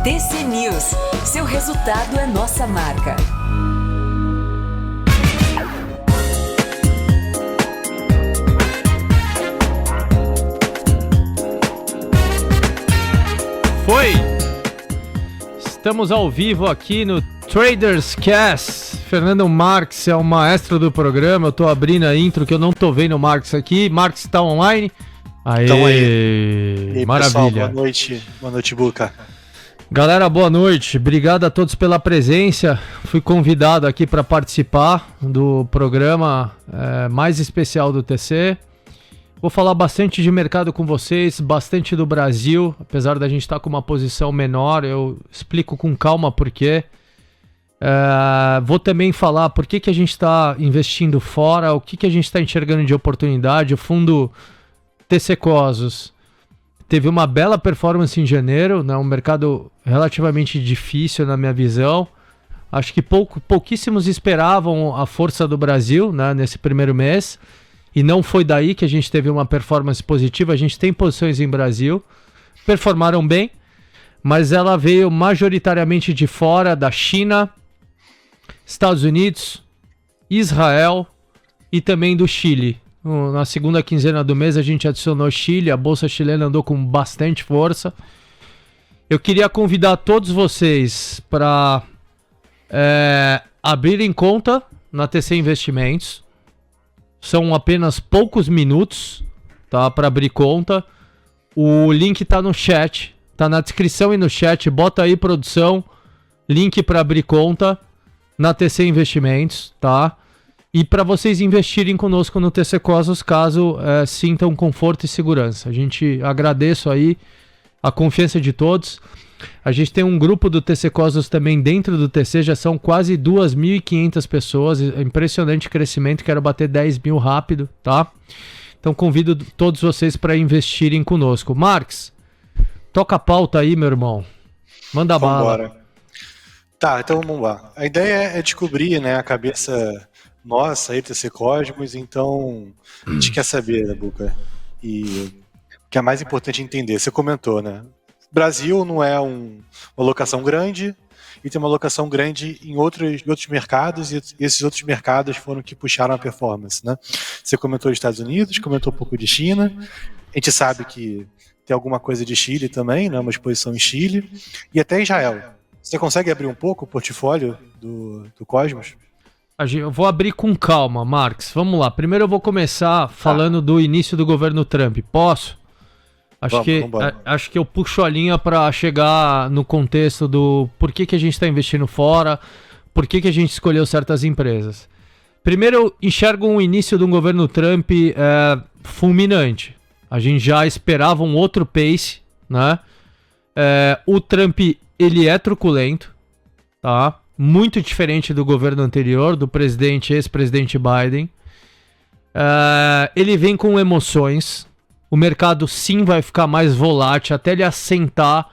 TC News. Seu resultado é nossa marca. Foi! Estamos ao vivo aqui no Traders Cast. Fernando Marques é o maestro do programa. Eu tô abrindo a intro que eu não tô vendo o Marques aqui. Marques tá online? Aê! Então aí, maravilha. Pessoal, boa noite, Buca. Galera, boa noite. Obrigado a todos pela presença. Fui convidado aqui para participar do programa mais especial do TC. Vou falar bastante de mercado com vocês, bastante do Brasil, apesar da gente estar com uma posição menor, eu explico com calma por quê. Vou também falar por que a gente está investindo fora, o que a gente está enxergando de oportunidade. O fundo TC Cosmos teve uma bela performance em janeiro, né? Um mercado relativamente difícil na minha visão. Acho que pouquíssimos esperavam a força do Brasil, né, nesse primeiro mês. E não foi daí que a gente teve uma performance positiva. A gente tem posições em Brasil, performaram bem, mas ela veio majoritariamente de fora, da China, Estados Unidos, Israel e também do Chile. Na segunda quinzena do mês a gente adicionou Chile, a bolsa chilena andou com bastante força. Eu queria convidar todos vocês para abrirem conta na TC Investimentos. São apenas poucos minutos, tá, para abrir conta. O link tá no chat, tá na descrição e no chat. Bota aí, produção, link para abrir conta na TC Investimentos, tá? E para vocês investirem conosco no TC Cosmos, caso sintam conforto e segurança. A gente agradece aí a confiança de todos. A gente tem um grupo do TC Cosmos também dentro do TC, já são quase 2.500 pessoas, impressionante crescimento, quero bater 10 mil rápido, tá? Então convido todos vocês para investirem conosco. Marques, toca a pauta aí, meu irmão, manda bala. Tá, então vamos lá. A ideia é descobrir, né, a cabeça nossa aí, TC Cosmos, então a gente quer saber, né, Buca? E o que é mais importante entender, você comentou, né? Brasil não é uma alocação grande e tem uma alocação grande em outros mercados, e esses outros mercados foram que puxaram a performance, né? Você comentou dos Estados Unidos, comentou um pouco de China, a gente sabe que tem alguma coisa de Chile também, né? Uma exposição em Chile, e até Israel. Você consegue abrir um pouco o portfólio do Cosmos? Eu vou abrir com calma, Marques. Vamos lá. Primeiro eu vou começar falando do início do governo Trump. Posso? Acho que eu puxo a linha para chegar no contexto do por que a gente está investindo fora, por que a gente escolheu certas empresas. Primeiro, eu enxergo um início de um governo Trump fulminante. A gente já esperava um outro pace, né? O Trump, ele é truculento, tá? Muito diferente do governo anterior, do ex-presidente Biden. Ele vem com emoções. O mercado sim vai ficar mais volátil até ele assentar,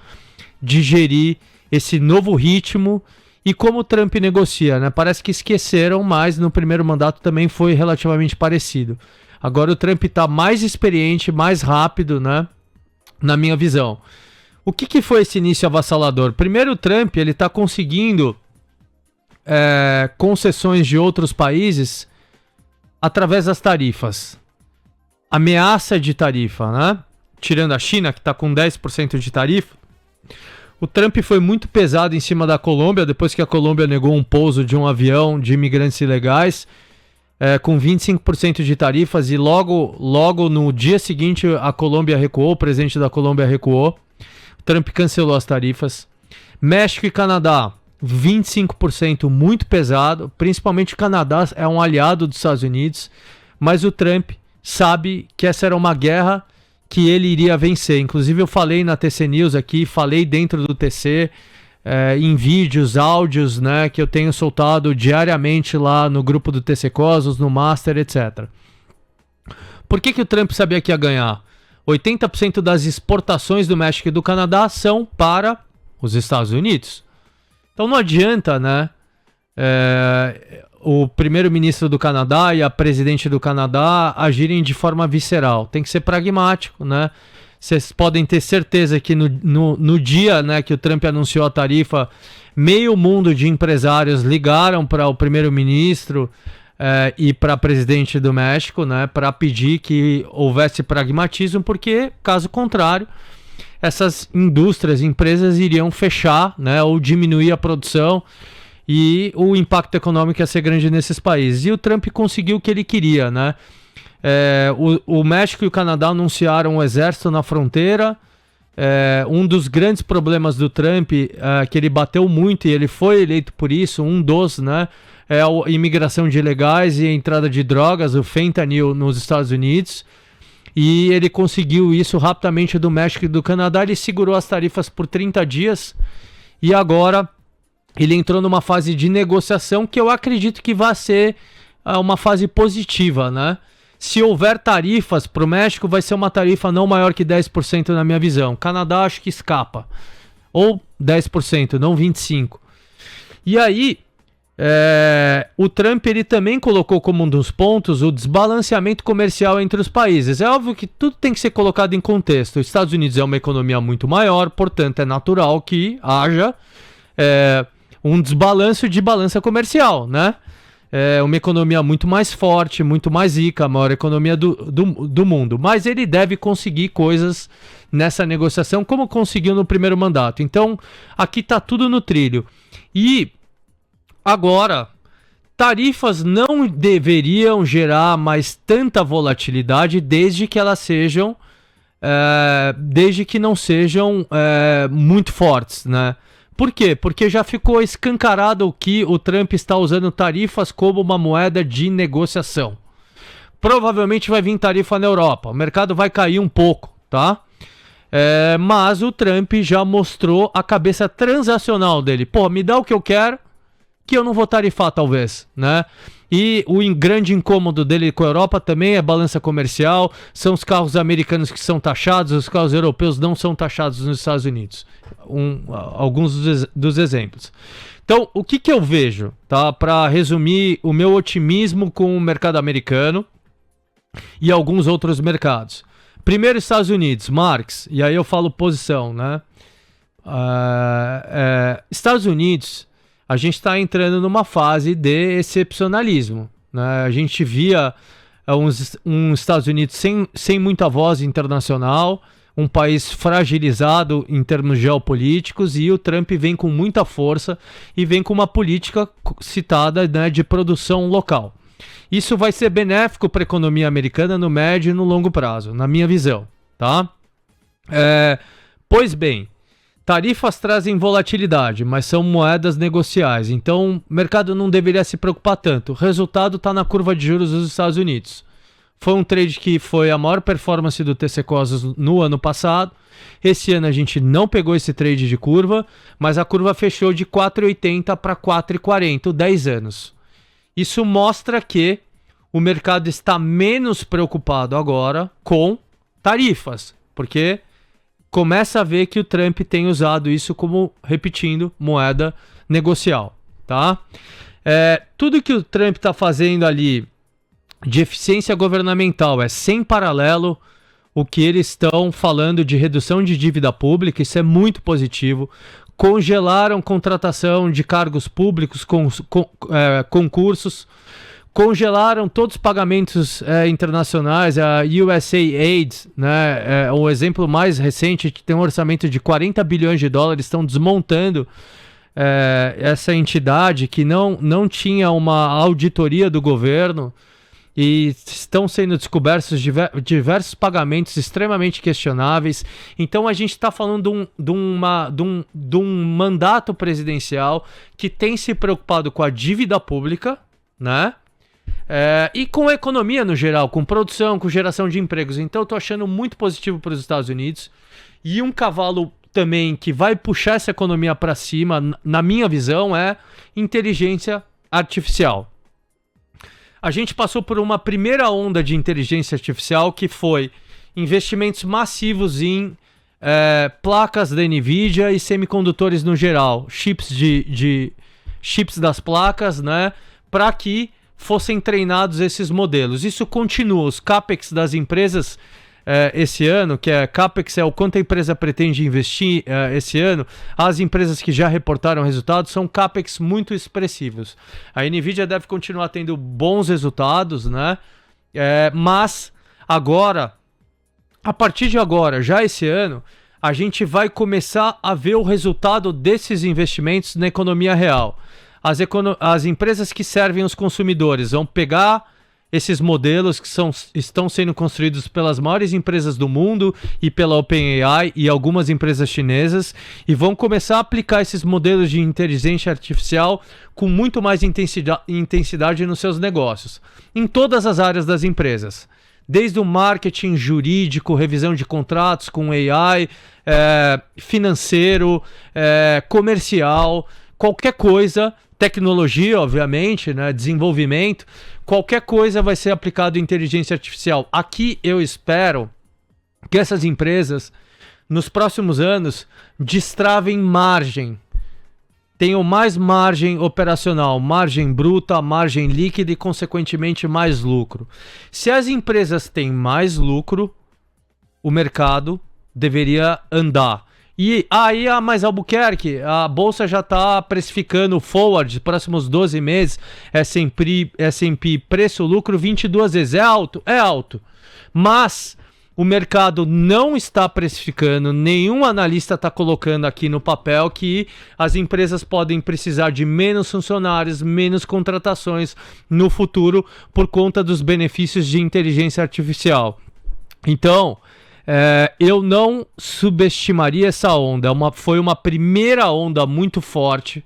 digerir esse novo ritmo e como o Trump negocia, né? Parece que esqueceram, mas no primeiro mandato também foi relativamente parecido. Agora o Trump está mais experiente, mais rápido, né? Na minha visão. O que foi esse início avassalador? Primeiro, o Trump ele está conseguindo concessões de outros países através das tarifas. Ameaça de tarifa, né? Tirando a China, que está com 10% de tarifa, o Trump foi muito pesado em cima da Colômbia, depois que a Colômbia negou um pouso de um avião de imigrantes ilegais, com 25% de tarifas, e logo no dia seguinte a Colômbia recuou, o presidente da Colômbia recuou, o Trump cancelou as tarifas. México e Canadá, 25%, muito pesado, principalmente o Canadá é um aliado dos Estados Unidos, mas o Trump sabe que essa era uma guerra que ele iria vencer. Inclusive eu falei na TC News aqui, falei dentro do TC, em vídeos, áudios, né, que eu tenho soltado diariamente lá no grupo do TC Cosmos, no Master, etc. Por que o Trump sabia que ia ganhar? 80% das exportações do México e do Canadá são para os Estados Unidos. Então não adianta, né, o primeiro-ministro do Canadá e a presidente do Canadá agirem de forma visceral. Tem que ser pragmático, né? Vocês podem ter certeza que no dia, né, que o Trump anunciou a tarifa, meio mundo de empresários ligaram para o primeiro-ministro e para presidente do México, né, para pedir que houvesse pragmatismo, porque, caso contrário, essas indústrias, empresas iriam fechar, né, ou diminuir a produção e o impacto econômico ia ser grande nesses países. E o Trump conseguiu o que ele queria, né? O México e o Canadá anunciaram um exército na fronteira. Um dos grandes problemas do Trump, que ele bateu muito e ele foi eleito por isso, né, é a imigração de ilegais e a entrada de drogas, o fentanyl nos Estados Unidos. E ele conseguiu isso rapidamente do México e do Canadá. Ele segurou as tarifas por 30 dias e agora ele entrou numa fase de negociação que eu acredito que vai ser uma fase positiva, né? Se houver tarifas para o México, vai ser uma tarifa não maior que 10% na minha visão. Canadá acho que escapa. Ou 10%, não 25%. E aí, o Trump ele também colocou como um dos pontos o desbalanceamento comercial entre os países. É óbvio que tudo tem que ser colocado em contexto. Os Estados Unidos é uma economia muito maior, portanto é natural que haja um desbalanço de balança comercial, né? Uma economia muito mais forte, muito mais rica, a maior economia do mundo. Mas ele deve conseguir coisas nessa negociação, como conseguiu no primeiro mandato. Então, aqui está tudo no trilho. E agora, tarifas não deveriam gerar mais tanta volatilidade desde que elas sejam, desde que não sejam muito fortes, né? Por quê? Porque já ficou escancarado que o Trump está usando tarifas como uma moeda de negociação. Provavelmente vai vir tarifa na Europa. O mercado vai cair um pouco, tá? Mas o Trump já mostrou a cabeça transacional dele. Pô, me dá o que eu quero, que eu não vou tarifar talvez, né? E o grande incômodo dele com a Europa também é balança comercial, são os carros americanos que são taxados, os carros europeus não são taxados nos Estados Unidos. Alguns dos exemplos. Então, o que eu vejo, tá? Para resumir o meu otimismo com o mercado americano e alguns outros mercados. Primeiro, Estados Unidos, Marx, e aí eu falo posição, né? Estados Unidos, a gente está entrando numa fase de excepcionalismo, né? A gente via um Estados Unidos sem muita voz internacional, um país fragilizado em termos geopolíticos, e o Trump vem com muita força e vem com uma política citada, né, de produção local. Isso vai ser benéfico para a economia americana no médio e no longo prazo, na minha visão, tá? Pois bem, tarifas trazem volatilidade, mas são moedas negociais, então o mercado não deveria se preocupar tanto. O resultado está na curva de juros dos Estados Unidos. Foi um trade que foi a maior performance do TC Cosmos no ano passado. Esse ano a gente não pegou esse trade de curva, mas a curva fechou de 4,80 para 4,40, 10 anos. Isso mostra que o mercado está menos preocupado agora com tarifas, porque começa a ver que o Trump tem usado isso como, repetindo, moeda negocial, tá? Tudo que o Trump está fazendo ali de eficiência governamental é sem paralelo o que eles estão falando de redução de dívida pública. Isso é muito positivo. Congelaram contratação de cargos públicos, concursos, congelaram todos os pagamentos internacionais. A USAID, né, o exemplo mais recente, que tem um orçamento de 40 bilhões de dólares, estão desmontando essa entidade que não tinha uma auditoria do governo, e estão sendo descobertos diversos pagamentos extremamente questionáveis. Então a gente está falando de um mandato presidencial que tem se preocupado com a dívida pública, né? E com a economia no geral, com produção, com geração de empregos. Então eu estou achando muito positivo para os Estados Unidos. E um cavalo também que vai puxar essa economia para cima, na minha visão, é inteligência artificial. A gente passou por uma primeira onda de inteligência artificial que foi investimentos massivos em placas da NVIDIA e semicondutores no geral, chips das placas, né, para que fossem treinados esses modelos. Isso continua, os CAPEX das empresas esse ano, que é CAPEX, é o quanto a empresa pretende investir esse ano. As empresas que já reportaram resultados são CAPEX muito expressivos. A NVIDIA deve continuar tendo bons resultados, né? Mas agora, a partir de agora, já esse ano, a gente vai começar a ver o resultado desses investimentos na economia real. As empresas que servem os consumidores vão pegar esses modelos que estão sendo construídos pelas maiores empresas do mundo e pela OpenAI e algumas empresas chinesas e vão começar a aplicar esses modelos de inteligência artificial com muito mais intensidade nos seus negócios, em todas as áreas das empresas. Desde o marketing jurídico, revisão de contratos com AI, financeiro, comercial, qualquer coisa, tecnologia, obviamente, né, desenvolvimento, qualquer coisa vai ser aplicado em inteligência artificial. Aqui eu espero que essas empresas, nos próximos anos, destravem margem, tenham mais margem operacional, margem bruta, margem líquida e, consequentemente, mais lucro. Se as empresas têm mais lucro, o mercado deveria andar. E aí, mas Albuquerque, a bolsa já está precificando forward, próximos 12 meses, S&P preço-lucro 22 vezes. É alto? É alto. Mas o mercado não está precificando, nenhum analista está colocando aqui no papel que as empresas podem precisar de menos funcionários, menos contratações no futuro por conta dos benefícios de inteligência artificial. Então, eu não subestimaria essa onda. Foi uma primeira onda muito forte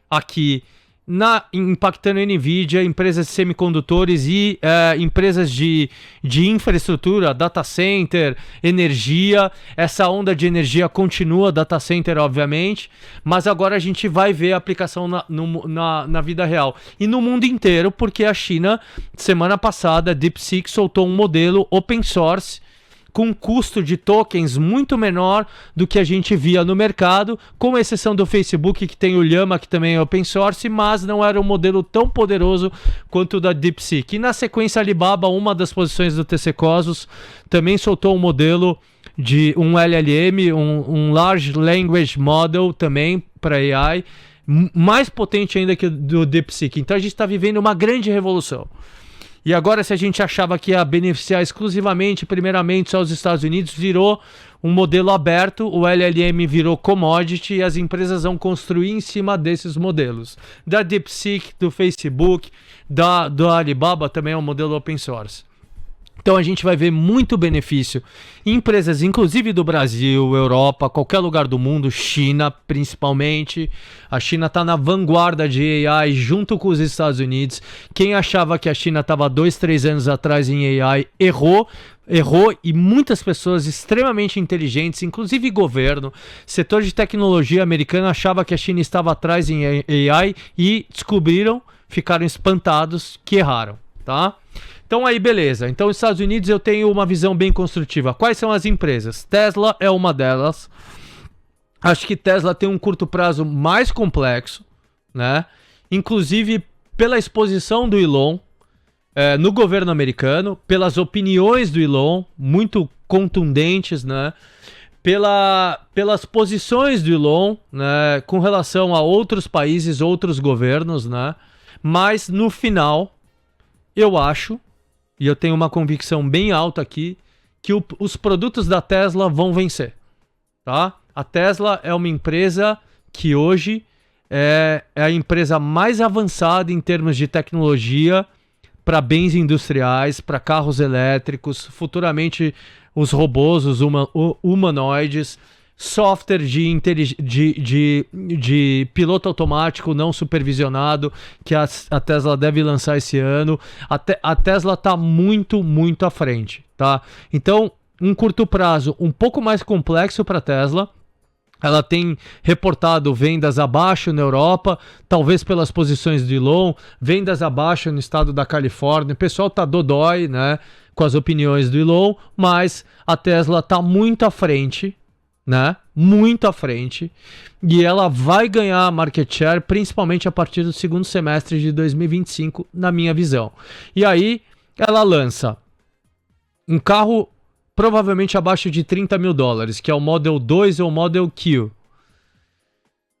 aqui, impactando a NVIDIA, empresas de semicondutores e empresas de infraestrutura, data center, energia. Essa onda de energia continua, data center, obviamente, mas agora a gente vai ver a aplicação na vida real. E no mundo inteiro, porque a China, semana passada, DeepSeek soltou um modelo open source com um custo de tokens muito menor do que a gente via no mercado, com exceção do Facebook, que tem o Llama, que também é open source, mas não era um modelo tão poderoso quanto o da DeepSeek. E na sequência, a Alibaba, uma das posições do TC Cosmos, também soltou um modelo de um LLM, um Large Language Model também para AI, mais potente ainda que o do DeepSeek. Então a gente está vivendo uma grande revolução. E agora, se a gente achava que ia beneficiar exclusivamente, primeiramente, só os Estados Unidos, virou um modelo aberto, o LLM virou commodity e as empresas vão construir em cima desses modelos. Da DeepSeek, do Facebook, do Alibaba também é um modelo open source. Então a gente vai ver muito benefício em empresas, inclusive do Brasil, Europa, qualquer lugar do mundo, China principalmente. A China está na vanguarda de AI junto com os Estados Unidos. Quem achava que a China estava 2-3 anos atrás em AI, errou e muitas pessoas extremamente inteligentes, inclusive governo, setor de tecnologia americano, achava que a China estava atrás em AI e ficaram espantados que erraram, tá? Então aí, beleza. Então, nos Estados Unidos eu tenho uma visão bem construtiva. Quais são as empresas? Tesla é uma delas. Acho que Tesla tem um curto prazo mais complexo, né? Inclusive pela exposição do Elon no governo americano, pelas opiniões do Elon, muito contundentes, né? Pelas posições do Elon, né? Com relação a outros países, outros governos, né? Mas no final, eu acho, e eu tenho uma convicção bem alta aqui, que os produtos da Tesla vão vencer, tá? A Tesla é uma empresa que hoje é a empresa mais avançada em termos de tecnologia para bens industriais, para carros elétricos, futuramente os robôs, os humanoides, software de piloto automático não supervisionado que a Tesla deve lançar esse ano. A Tesla está muito, muito à frente, tá? Então, um curto prazo um pouco mais complexo para a Tesla. Ela tem reportado vendas abaixo na Europa, talvez pelas posições do Elon, vendas abaixo no estado da Califórnia. O pessoal tá dodói, né, com as opiniões do Elon, mas a Tesla tá muito à frente, né? Muito à frente, e ela vai ganhar market share principalmente a partir do segundo semestre de 2025, na minha visão. E aí ela lança um carro provavelmente abaixo de $30 mil, que é o Model 2 ou Model Q.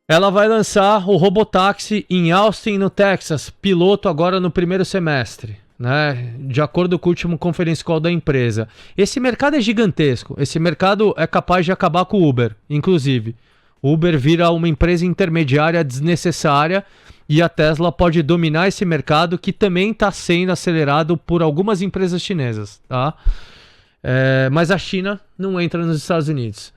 Ela vai lançar o Robotaxi em Austin, no Texas, piloto agora no primeiro semestre, né? De acordo com o último conference call da empresa. Esse mercado é gigantesco, esse mercado é capaz de acabar com o Uber, inclusive. O Uber vira uma empresa intermediária desnecessária e a Tesla pode dominar esse mercado que também está sendo acelerado por algumas empresas chinesas, tá? Mas a China não entra nos Estados Unidos.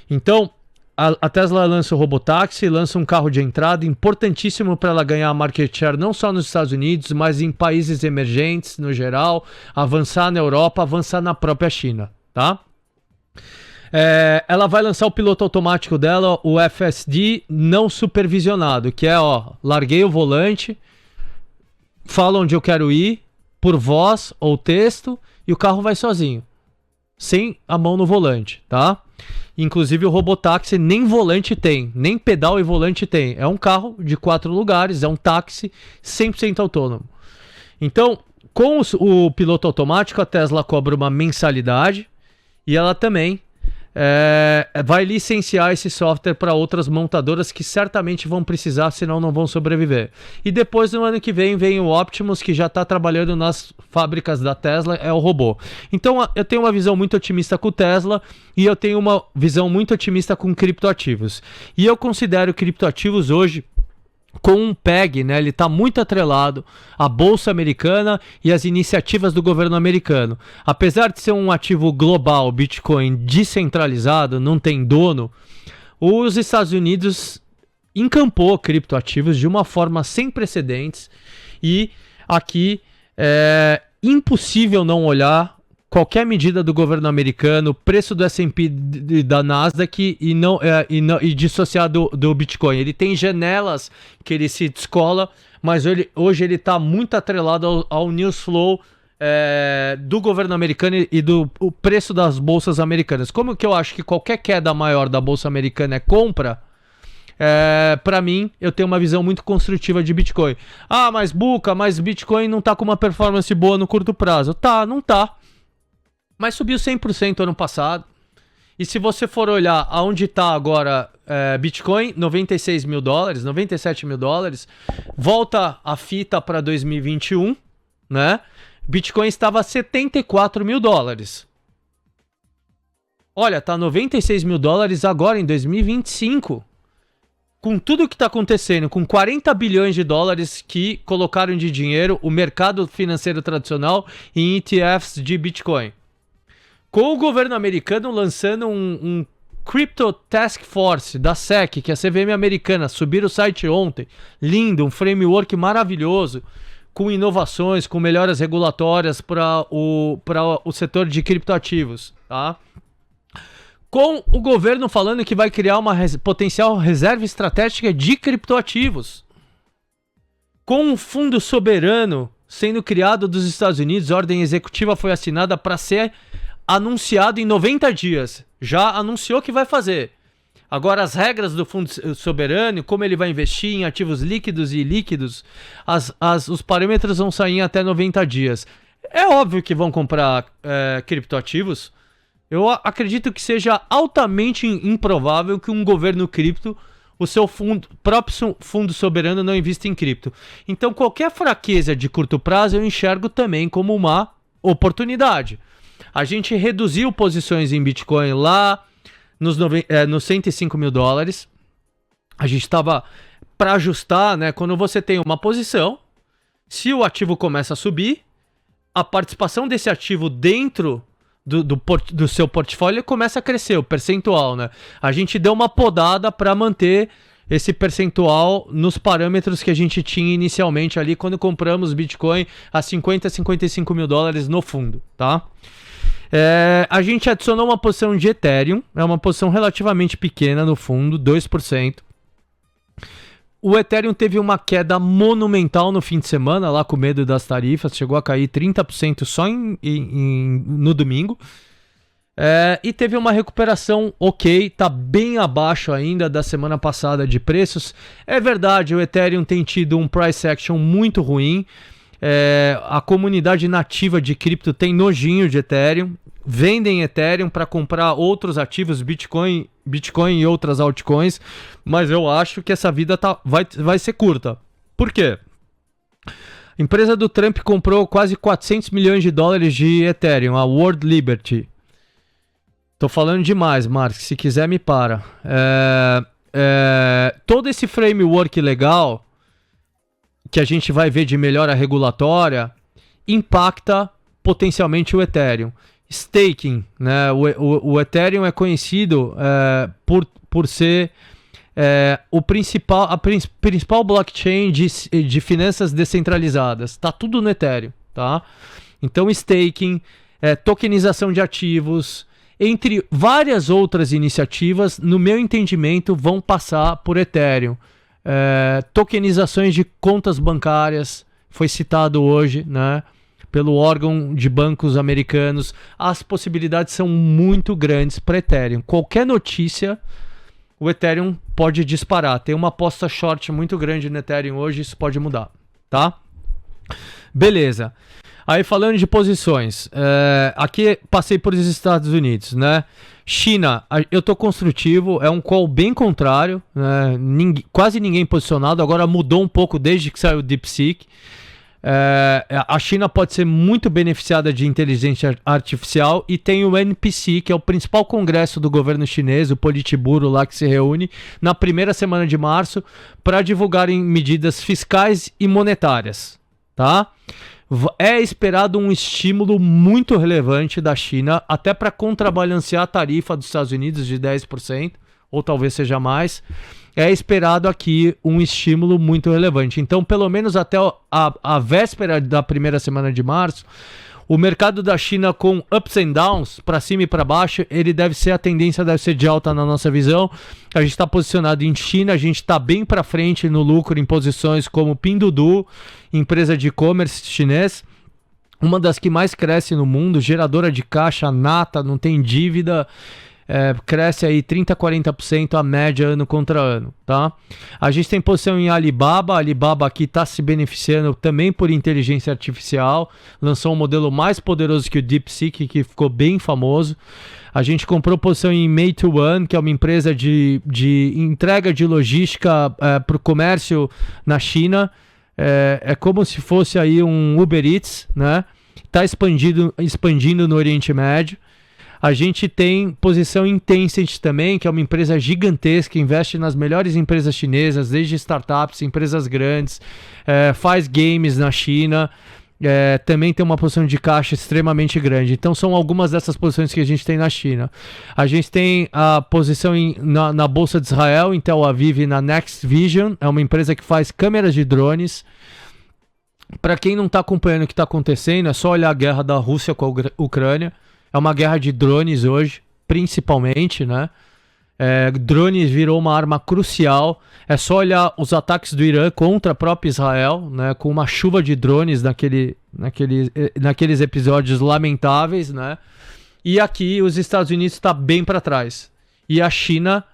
Então, a Tesla lança o Robotaxi, lança um carro de entrada importantíssimo para ela ganhar market share não só nos Estados Unidos, mas em países emergentes no geral, avançar na Europa, avançar na própria China, tá? Ela vai lançar o piloto automático dela, o FSD não supervisionado, que é, larguei o volante, falo onde eu quero ir, por voz ou texto, e o carro vai sozinho, sem a mão no volante, tá? Inclusive o Robotaxi nem volante tem, nem pedal e volante tem. É um carro de 4 lugares, é um táxi 100% autônomo. Então, com o piloto automático, a Tesla cobra uma mensalidade e ela também vai licenciar esse software para outras montadoras que certamente vão precisar, senão não vão sobreviver. E depois, no ano que vem o Optimus, que já está trabalhando nas fábricas da Tesla, é o robô. Então, eu tenho uma visão muito otimista com o Tesla e eu tenho uma visão muito otimista com criptoativos. E eu considero criptoativos hoje com um PEG, né? Ele está muito atrelado à Bolsa Americana e às iniciativas do governo americano. Apesar de ser um ativo global, Bitcoin descentralizado, não tem dono, os Estados Unidos encampou criptoativos de uma forma sem precedentes e aqui é impossível não olhar qualquer medida do governo americano, preço do S&P da Nasdaq e dissociar do Bitcoin. Ele tem janelas que ele se descola, mas hoje ele está muito atrelado ao news flow do governo americano e do preço das bolsas americanas. Como que eu acho que qualquer queda maior da bolsa americana é compra, para mim, eu tenho uma visão muito construtiva de Bitcoin. Mas Bitcoin não está com uma performance boa no curto prazo. Não tá. Mas subiu 100% ano passado. E se você for olhar aonde está agora Bitcoin, $96 mil, $97 mil, volta a fita para 2021, né? Bitcoin estava a $74 mil. Olha, tá $96 mil agora em 2025. Com tudo que está acontecendo, com 40 bilhões de dólares que colocaram de dinheiro o mercado financeiro tradicional em ETFs de Bitcoin. Com o governo americano lançando um Crypto Task Force da SEC, que é a CVM americana, subiram o site ontem, lindo, um framework maravilhoso, com inovações, com melhoras regulatórias para o setor de criptoativos, tá? Com o governo falando que vai criar uma potencial reserva estratégica de criptoativos. Com um fundo soberano sendo criado dos Estados Unidos, a ordem executiva foi assinada para ser anunciado em 90 dias. Já anunciou que vai fazer. Agora, as regras do fundo soberano, como ele vai investir em ativos líquidos e ilíquidos, os parâmetros vão sair em até 90 dias. É óbvio que vão comprar criptoativos. Eu acredito que seja altamente improvável que um governo cripto, o seu próprio fundo soberano, não invista em cripto. Então, qualquer fraqueza de curto prazo eu enxergo também como uma oportunidade. A gente reduziu posições em Bitcoin lá nos $105 mil. A gente estava para ajustar, né? Quando você tem uma posição, se o ativo começa a subir, a participação desse ativo dentro do seu portfólio começa a crescer, o percentual, né? A gente deu uma podada para manter esse percentual nos parâmetros que a gente tinha inicialmente ali quando compramos Bitcoin a 50, $55 mil no fundo, tá? A gente adicionou uma posição de Ethereum, é uma posição relativamente pequena no fundo, 2%. O Ethereum teve uma queda monumental no fim de semana, lá com medo das tarifas, chegou a cair 30% só no domingo. E teve uma recuperação ok, tá bem abaixo ainda da semana passada de preços. É verdade, o Ethereum tem tido um price action muito ruim. A comunidade nativa de cripto tem nojinho de Ethereum, vendem Ethereum para comprar outros ativos, Bitcoin e outras altcoins, mas eu acho que essa vida vai ser curta. Por quê? A empresa do Trump comprou quase 400 milhões de dólares de Ethereum, a World Liberty. Tô falando demais, Mark, se quiser me para. Todo esse framework legal que a gente vai ver de melhora regulatória impacta potencialmente o Ethereum. Staking, né? O Ethereum é conhecido por ser a principal blockchain de finanças descentralizadas. Tá tudo no Ethereum, tá? Então staking, tokenização de ativos, entre várias outras iniciativas, no meu entendimento, vão passar por Ethereum. Tokenizações de contas bancárias, foi citado hoje, né, pelo órgão de bancos americanos. As possibilidades são muito grandes para Ethereum. Qualquer notícia, o Ethereum pode disparar. Tem uma aposta short muito grande no Ethereum hoje, isso pode mudar, tá? Beleza. Aí falando de posições, aqui passei por os Estados Unidos, né? China, eu tô construtivo, é um call bem contrário, né? Quase ninguém posicionado, agora mudou um pouco desde que saiu o DeepSeek. A China pode ser muito beneficiada de inteligência artificial e tem o NPC, que é o principal congresso do governo chinês, o Politburo lá que se reúne na primeira semana de março para divulgarem medidas fiscais e monetárias, tá? É esperado um estímulo muito relevante da China, até para contrabalancear a tarifa dos Estados Unidos de 10%, ou talvez seja mais. É esperado aqui um estímulo muito relevante. Então, pelo menos até a véspera da primeira semana de março, o mercado da China com ups and downs, para cima e para baixo, a tendência deve ser de alta na nossa visão. A gente está posicionado em China, a gente está bem para frente no lucro em posições como Pinduoduo, empresa de e-commerce chinês, uma das que mais cresce no mundo, geradora de caixa nata, não tem dívida, cresce aí 30% a 40% a média ano contra ano, tá? A gente tem posição em Alibaba. A Alibaba aqui está se beneficiando também por inteligência artificial, lançou um modelo mais poderoso que o DeepSeek, que ficou bem famoso. A gente comprou posição em Meituan, que é uma empresa de entrega de logística para o comércio na China. É como se fosse aí um Uber Eats, né? Está expandindo no Oriente Médio. A gente tem posição em Tencent também, que é uma empresa gigantesca, investe nas melhores empresas chinesas, desde startups, empresas grandes, faz games na China, também tem uma posição de caixa extremamente grande. Então são algumas dessas posições que a gente tem na China. A gente tem a posição na Bolsa de Israel, em Tel Aviv, na Next Vision, é uma empresa que faz câmeras de drones. Para quem não está acompanhando o que está acontecendo, é só olhar a guerra da Rússia com a Ucrânia. É uma guerra de drones hoje, principalmente, né? Drones virou uma arma crucial. É só olhar os ataques do Irã contra a própria Israel, né? Com uma chuva de drones naqueles episódios lamentáveis, né? E aqui os Estados Unidos está bem para trás. E a China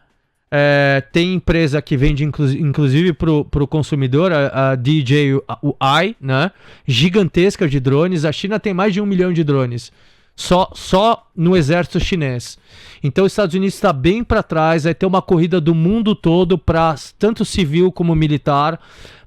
tem empresa que vende inclusive para o consumidor, a DJI, né? Gigantesca de drones. A China tem mais de 1 milhão de drones. Só no exército chinês. Então os Estados Unidos está bem para trás, vai ter uma corrida do mundo todo, para tanto civil como militar,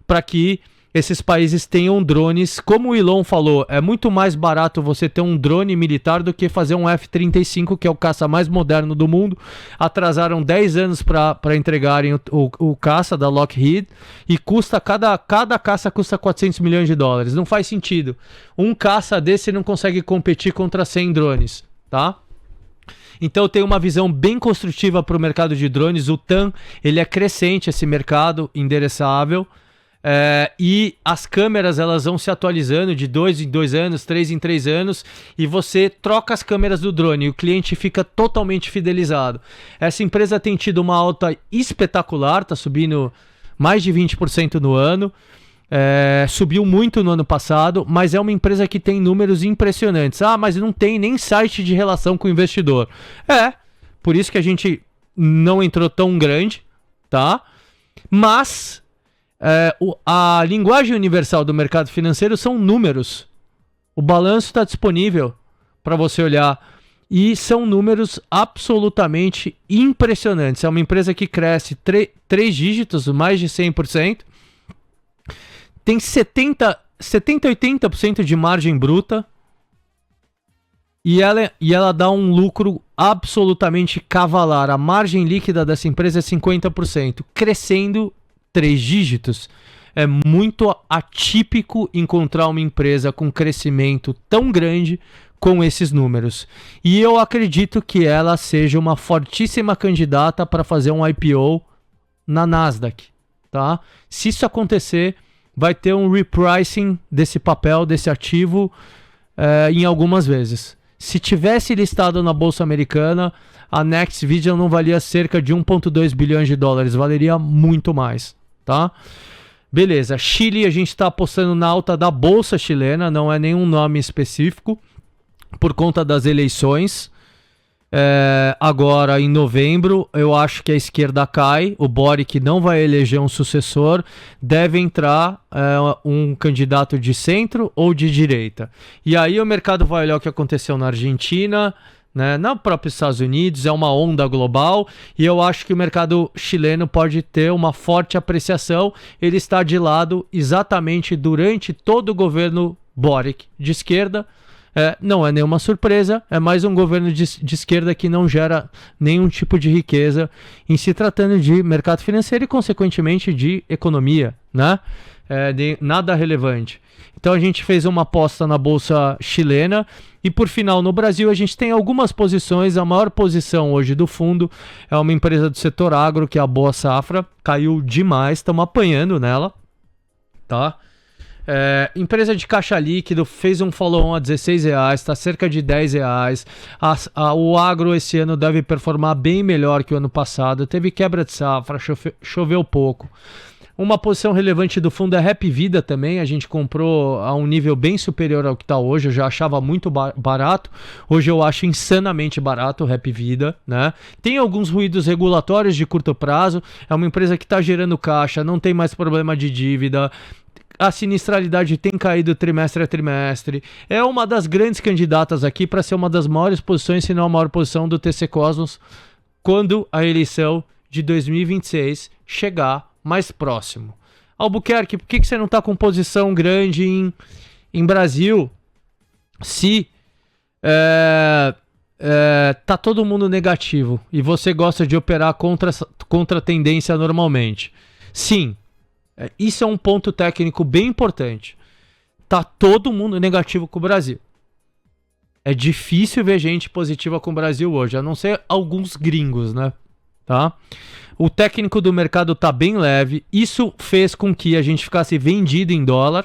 para que esses países tenham drones. Como o Elon falou, é muito mais barato você ter um drone militar do que fazer um F-35, que é o caça mais moderno do mundo. Atrasaram 10 anos para entregarem o caça da Lockheed, e cada caça custa 400 milhões de dólares. Não faz sentido. Um caça desse não consegue competir contra 100 drones, tá? Então eu tenho uma visão bem construtiva para o mercado de drones. O TAM, ele é crescente, esse mercado endereçável. E as câmeras, elas vão se atualizando de 2 em 2 anos, 3 em 3 anos, e você troca as câmeras do drone e o cliente fica totalmente fidelizado. Essa empresa tem tido uma alta espetacular, está subindo mais de 20% no ano, subiu muito no ano passado, mas é uma empresa que tem números impressionantes. Mas não tem nem site de relação com o investidor. Por isso que a gente não entrou tão grande, tá? Mas A linguagem universal do mercado financeiro são números. O balanço está disponível para você olhar. E são números absolutamente impressionantes. É uma empresa que cresce 3 dígitos, mais de 100%. Tem 70-80% de margem bruta. E ela dá um lucro absolutamente cavalar. A margem líquida dessa empresa é 50%. Crescendo 3 dígitos. É muito atípico encontrar uma empresa com crescimento tão grande com esses números. E eu acredito que ela seja uma fortíssima candidata para fazer um IPO na Nasdaq, tá? Se isso acontecer, vai ter um repricing desse papel, desse ativo, em algumas vezes. Se tivesse listado na Bolsa Americana, a NextVision não valia cerca de 1,2 bilhões de dólares, valeria muito mais, tá? Beleza, Chile, a gente está apostando na alta da Bolsa chilena, não é nenhum nome específico, por conta das eleições. Agora em novembro, eu acho que a esquerda cai, o Boric não vai eleger um sucessor, deve entrar um candidato de centro ou de direita. E aí o mercado vai olhar o que aconteceu na Argentina, né, no próprio Estados Unidos, é uma onda global, e eu acho que o mercado chileno pode ter uma forte apreciação. Ele está de lado exatamente durante todo o governo Boric de esquerda. Não é nenhuma surpresa, é mais um governo de esquerda que não gera nenhum tipo de riqueza em se tratando de mercado financeiro e, consequentemente, de economia, né? Nada relevante. Então a gente fez uma aposta na Bolsa chilena e, por final, no Brasil a gente tem algumas posições. A maior posição hoje do fundo é uma empresa do setor agro, que é a Boa Safra, caiu demais, estamos apanhando nela, tá? Empresa de caixa líquido, fez um follow-on a R$16, está cerca de R$10. O agro esse ano deve performar bem melhor que o ano passado. Teve quebra de safra, choveu pouco. Uma posição relevante do fundo é Happy Vida também. A gente comprou a um nível bem superior ao que está hoje. Eu já achava muito barato. Hoje eu acho insanamente barato o Happy Vida, né? Tem alguns ruídos regulatórios de curto prazo. É uma empresa que está gerando caixa, não tem mais problema de dívida. A sinistralidade tem caído trimestre a trimestre. É uma das grandes candidatas aqui para ser uma das maiores posições, se não a maior posição do TC Cosmos, quando a eleição de 2026 chegar mais próximo. Albuquerque, por que você não está com posição grande em Brasil? Se tá todo mundo negativo e você gosta de operar contra a tendência normalmente. Sim. Isso é um ponto técnico bem importante. Tá todo mundo negativo com o Brasil. É difícil ver gente positiva com o Brasil hoje, a não ser alguns gringos, né? Tá? O técnico do mercado tá bem leve. Isso fez com que a gente ficasse vendido em dólar.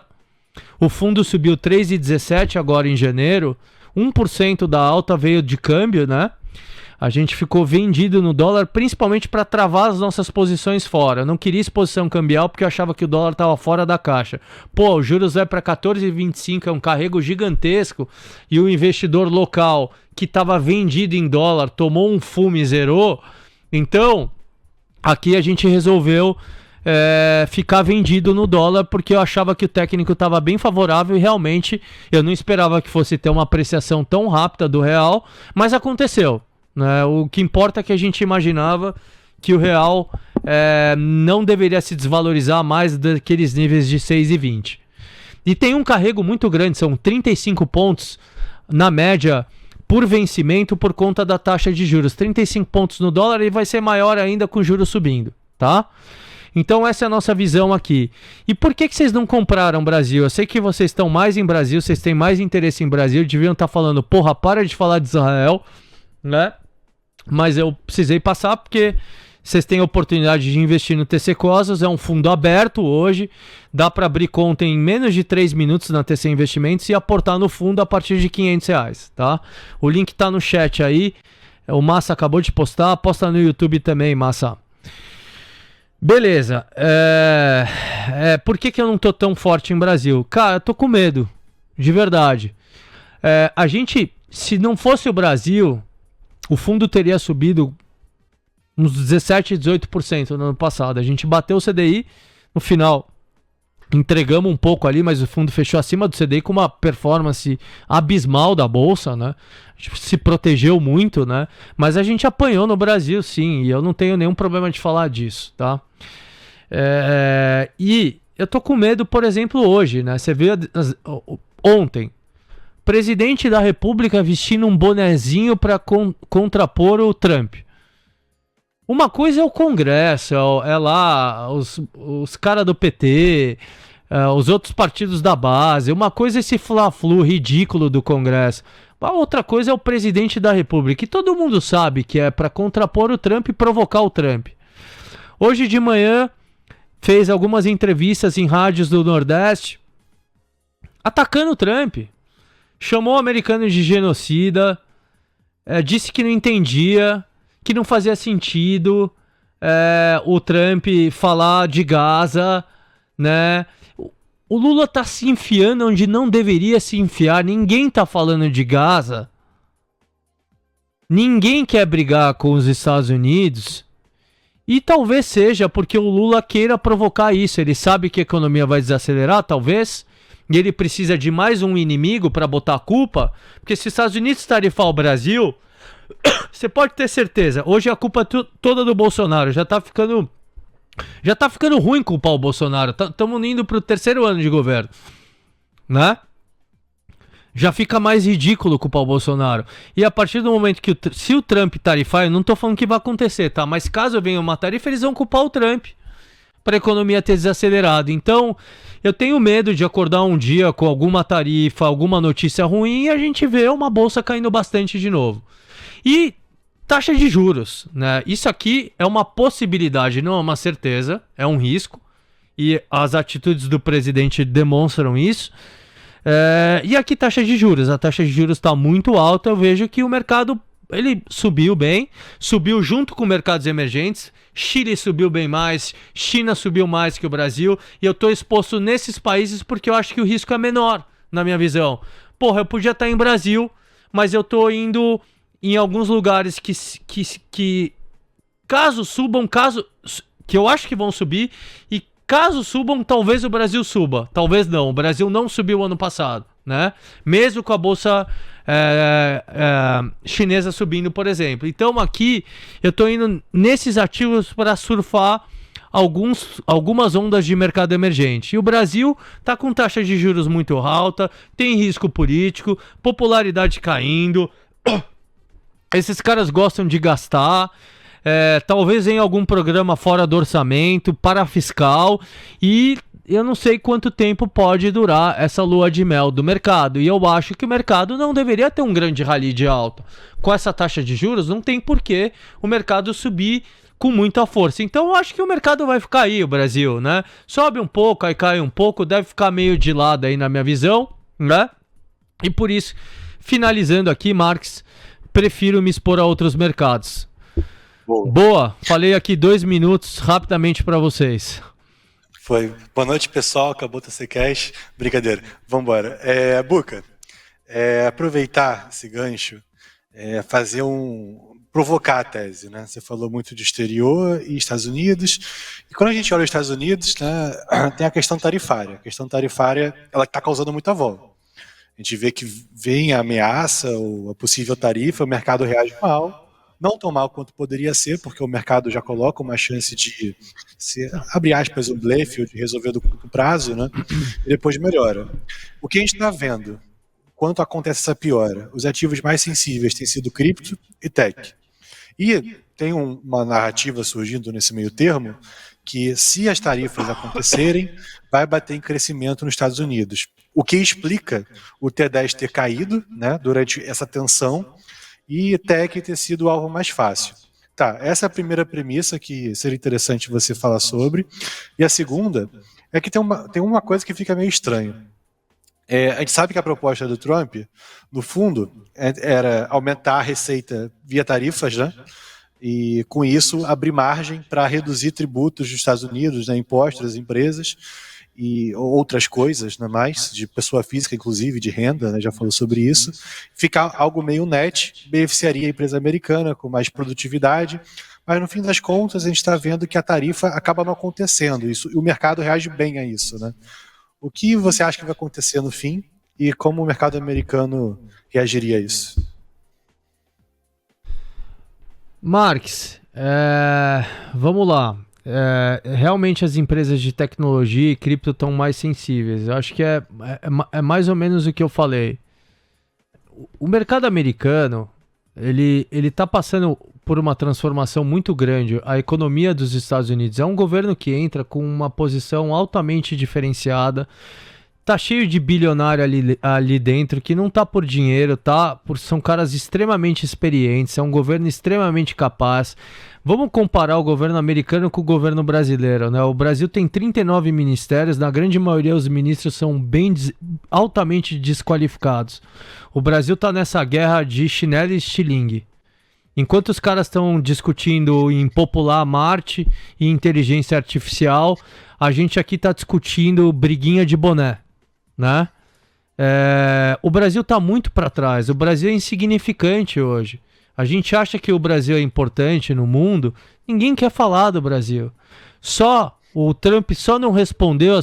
O fundo subiu 3,17 agora em janeiro. 1% da alta veio de câmbio, né? A gente ficou vendido no dólar, principalmente para travar as nossas posições fora. Eu não queria exposição cambial porque eu achava que o dólar estava fora da caixa. Pô, os juros vai para 14,25, é um carrego gigantesco. E o investidor local que estava vendido em dólar tomou um fumo e zerou. Então, aqui a gente resolveu ficar vendido no dólar porque eu achava que o técnico estava bem favorável e realmente eu não esperava que fosse ter uma apreciação tão rápida do real, mas aconteceu. O que importa é que a gente imaginava que o real não deveria se desvalorizar mais daqueles níveis de 6,20. E tem um carrego muito grande, são 35 pontos na média por vencimento por conta da taxa de juros. 35 pontos no dólar e vai ser maior ainda com juros subindo, tá? Então essa é a nossa visão aqui. E por que vocês não compraram Brasil? Eu sei que vocês estão mais em Brasil, vocês têm mais interesse em Brasil, deviam estar falando, porra, para de falar de Israel, né? Mas eu precisei passar porque vocês têm a oportunidade de investir no TC Cosmos, é um fundo aberto hoje, dá para abrir conta em menos de 3 minutos na TC Investimentos e aportar no fundo a partir de R$500, tá? O link tá no chat aí, o Massa acabou de postar, posta no YouTube também, Massa. Beleza, por que eu não tô tão forte em Brasil? Cara, eu tô com medo, de verdade. A gente, se não fosse o Brasil, o fundo teria subido uns 17, 18% no ano passado. A gente bateu o CDI, No final, entregamos um pouco ali, mas o fundo fechou acima do CDI com uma performance abismal da Bolsa, né? A gente se protegeu muito, né? Mas a gente apanhou no Brasil, sim, e eu não tenho nenhum problema de falar disso, tá? E eu tô com medo, por exemplo, hoje, né? Você viu ontem, presidente da República vestindo um bonezinho para contrapor o Trump. Uma coisa é o Congresso, é lá os caras do PT, os outros partidos da base. Uma coisa é esse fla-flu ridículo do Congresso. A outra coisa é o presidente da República, que todo mundo sabe que é para contrapor o Trump e provocar o Trump. Hoje de manhã fez algumas entrevistas em rádios do Nordeste atacando o Trump. Chamou o americano de genocida, disse que não entendia, que não fazia sentido o Trump falar de Gaza, né? O Lula tá se enfiando onde não deveria se enfiar. Ninguém tá falando de Gaza. Ninguém quer brigar com os Estados Unidos. E talvez seja porque o Lula queira provocar isso. Ele sabe que a economia vai desacelerar, talvez. E ele precisa de mais um inimigo para botar a culpa. Porque se os Estados Unidos tarifar o Brasil, você pode ter certeza. Hoje a culpa é toda do Bolsonaro. Já tá ficando ruim culpar o Bolsonaro. Estamos indo pro 3º ano de governo, né? Já fica mais ridículo culpar o Bolsonaro. E a partir do momento que se o Trump tarifar, eu não tô falando que vai acontecer, tá? Mas caso venha uma tarifa, eles vão culpar o Trump para a economia ter desacelerado. Então, eu tenho medo de acordar um dia com alguma tarifa, alguma notícia ruim e a gente vê uma bolsa caindo bastante de novo. E taxa de juros, né? Isso aqui é uma possibilidade, não é uma certeza, é um risco. E as atitudes do presidente demonstram isso. E aqui taxa de juros. A taxa de juros está muito alta. Eu vejo que o mercado ele subiu bem, subiu junto com mercados emergentes. Chile subiu bem mais, China subiu mais que o Brasil. E eu estou exposto nesses países porque eu acho que o risco é menor, na minha visão. Porra, eu podia estar em Brasil, mas eu estou indo em alguns lugares que caso subam, que eu acho que vão subir, e caso subam, talvez o Brasil suba. Talvez não. O Brasil não subiu ano passado, né? Mesmo com a bolsa chinesa subindo, por exemplo. Então aqui eu tô indo nesses ativos para surfar algumas ondas de mercado emergente. E o Brasil tá com taxa de juros muito alta, tem risco político, popularidade caindo. Esses caras gostam de gastar. Talvez em algum programa fora do orçamento, para fiscal, e eu não sei quanto tempo pode durar essa lua de mel do mercado, e eu acho que o mercado não deveria ter um grande rally de alta. Com essa taxa de juros, não tem porquê o mercado subir com muita força. Então eu acho que o mercado vai ficar aí, o Brasil, né? Sobe um pouco, aí cai um pouco, deve ficar meio de lado aí na minha visão, né? E por isso, finalizando aqui, Marx, prefiro me expor a outros mercados. Boa, falei aqui 2 minutos rapidamente para vocês. Foi. Boa noite, pessoal. Acabou o TC Cash. Brincadeira. Vambora. Buca, aproveitar esse gancho, provocar a tese, né? Você falou muito de exterior e Estados Unidos. E quando a gente olha os Estados Unidos, né, tem a questão tarifária. A questão tarifária, ela está causando muita volta. A gente vê que vem a ameaça ou a possível tarifa, o mercado reage mal. Não tão mal quanto poderia ser, porque o mercado já coloca uma chance de, abre aspas, um blefe, ou de resolver do prazo, né? E depois melhora. O que a gente está vendo, quanto acontece essa piora, os ativos mais sensíveis têm sido cripto e tech. E tem uma narrativa surgindo nesse meio termo, que se as tarifas acontecerem, vai bater em crescimento nos Estados Unidos. O que explica o T10 ter caído, né, durante essa tensão, e tech ter sido o alvo mais fácil. Tá, essa é a primeira premissa que seria interessante você falar sobre. E a segunda é que tem uma coisa que fica meio estranha. A gente sabe que a proposta do Trump, no fundo, era aumentar a receita via tarifas, né? E com isso abrir margem para reduzir tributos dos Estados Unidos, né, impostos às empresas. e outras coisas, né, mais, de pessoa física, inclusive, de renda, né, já falou sobre isso, ficar algo meio net, beneficiaria a empresa americana com mais produtividade, mas no fim das contas a gente está vendo que a tarifa acaba não acontecendo, isso, e o mercado reage bem a isso, né? O que você acha que vai acontecer no fim e como o mercado americano reagiria a isso? Marx, vamos lá. Realmente as empresas de tecnologia e cripto estão mais sensíveis. Eu acho que é mais ou menos o que eu falei. O mercado americano, ele está passando por uma transformação muito grande. A economia dos Estados Unidos é um governo que entra com uma posição altamente diferenciada. Tá cheio de bilionário ali dentro que não tá por dinheiro, são caras extremamente experientes, é um governo extremamente capaz. Vamos comparar o governo americano com o governo brasileiro, né? O Brasil tem 39 ministérios, na grande maioria os ministros são altamente desqualificados. O Brasil tá nessa guerra de chinelo e estilingue. Enquanto os caras estão discutindo em popular Marte e inteligência artificial, a gente aqui tá discutindo briguinha de boné, né? O Brasil está muito para trás. O Brasil é insignificante hoje. A gente acha que o Brasil é importante no mundo. Ninguém quer falar do Brasil. O Trump só não respondeu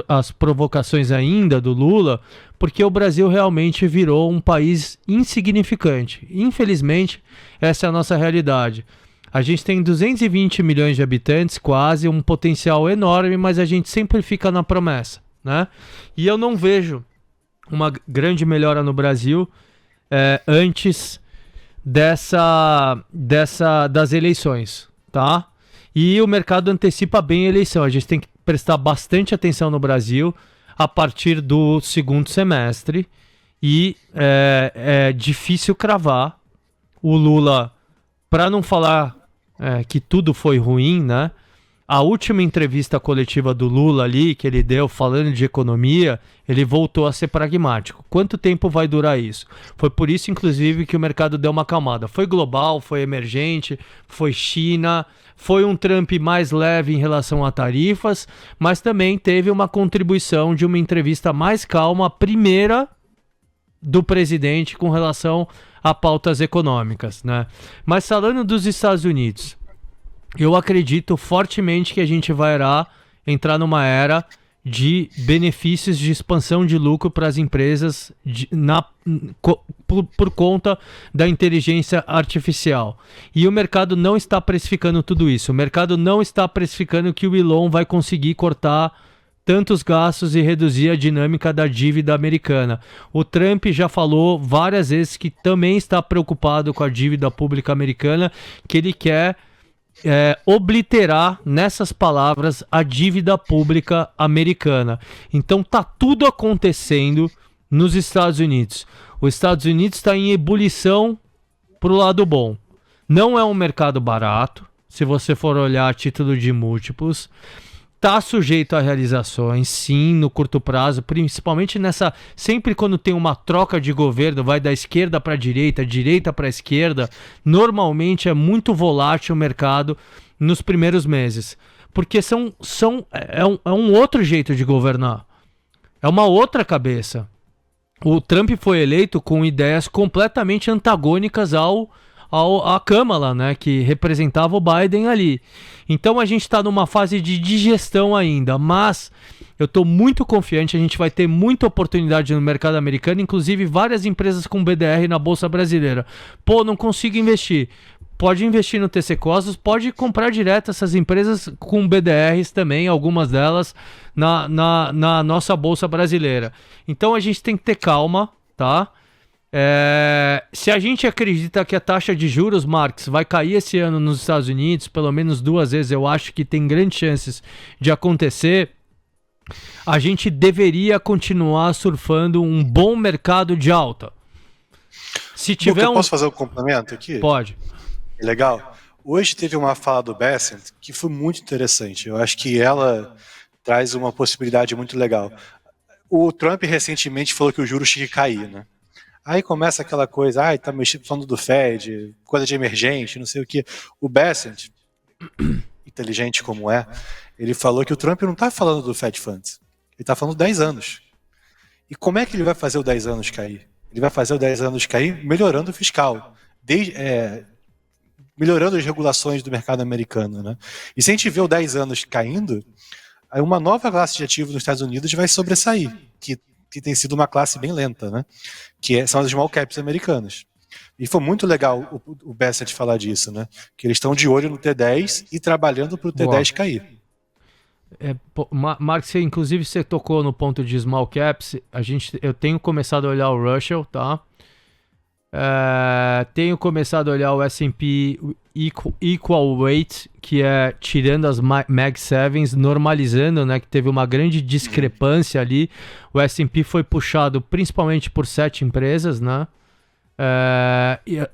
às provocações ainda do Lula porque o Brasil realmente virou um país insignificante. Infelizmente, essa é a nossa realidade. A gente tem 220 milhões de habitantes, quase um potencial enorme, mas a gente sempre fica na promessa, né? E eu não vejo uma grande melhora no Brasil antes das eleições, tá? E o mercado antecipa bem a eleição. A gente tem que prestar bastante atenção no Brasil a partir do segundo semestre e é difícil cravar. O Lula, para não falar que tudo foi ruim, né? A última entrevista coletiva do Lula ali, que ele deu falando de economia, ele voltou a ser pragmático. Quanto tempo vai durar isso? Foi por isso, inclusive, que o mercado deu uma acalmada. Foi global, foi emergente, foi China, foi um Trump mais leve em relação a tarifas, mas também teve uma contribuição de uma entrevista mais calma, a primeira do presidente com relação a pautas econômicas, né? Mas falando dos Estados Unidos, eu acredito fortemente que a gente vai entrar numa era de benefícios de expansão de lucro para as empresas por conta da inteligência artificial. E o mercado não está precificando tudo isso. O mercado não está precificando que o Elon vai conseguir cortar tantos gastos e reduzir a dinâmica da dívida americana. O Trump já falou várias vezes que também está preocupado com a dívida pública americana, que ele quer obliterar, nessas palavras, a dívida pública americana. Então tá tudo acontecendo nos Estados Unidos. Os Estados Unidos está em ebulição pro lado bom. Não é um mercado barato, se você for olhar a título de múltiplos. Está sujeito a realizações, sim, no curto prazo, principalmente sempre quando tem uma troca de governo, vai da esquerda para a direita para a esquerda, normalmente é muito volátil o mercado nos primeiros meses, porque é um outro jeito de governar, é uma outra cabeça. O Trump foi eleito com ideias completamente antagônicas à Câmara, né, que representava o Biden ali. Então a gente está numa fase de digestão ainda, mas eu estou muito confiante, a gente vai ter muita oportunidade no mercado americano, inclusive várias empresas com BDR na Bolsa Brasileira. Pô, não consigo investir. Pode investir no TC Cosmos, pode comprar direto essas empresas com BDRs também, algumas delas na nossa Bolsa Brasileira. Então a gente tem que ter calma, tá? Se a gente acredita que a taxa de juros, Marx, vai cair esse ano nos Estados Unidos, pelo menos 2 vezes, eu acho que tem grandes chances de acontecer, a gente deveria continuar surfando um bom mercado de alta. Se tiver Posso fazer um complemento aqui? Pode. Legal. Hoje teve uma fala do Bessent que foi muito interessante. Eu acho que ela traz uma possibilidade muito legal. O Trump recentemente falou que o juros tinha que cair, né? Aí começa aquela coisa, tá falando do Fed, coisa de emergente, não sei o que. O Bessent, inteligente como ele falou que o Trump não tá falando do Fed Funds. está falando 10 anos. E como é que ele vai fazer o 10 anos cair? Ele vai fazer o 10 anos cair melhorando o fiscal, melhorando as regulações do mercado americano, né? E se a gente vê o 10 anos caindo, aí uma nova classe de ativos nos Estados Unidos vai sobressair, que tem sido uma classe bem lenta, né? São as small caps americanas. E foi muito legal o Bassett falar disso, né? Que eles estão de olho no T10 e trabalhando para o T10 cair. Mark, inclusive você tocou no ponto de small caps. Eu tenho começado a olhar o Russell, tá? Tenho começado a olhar o S&P Equal Weight, que é tirando as Mag 7s, normalizando, né? Que teve uma grande discrepância ali. O S&P foi puxado principalmente por 7 empresas, né?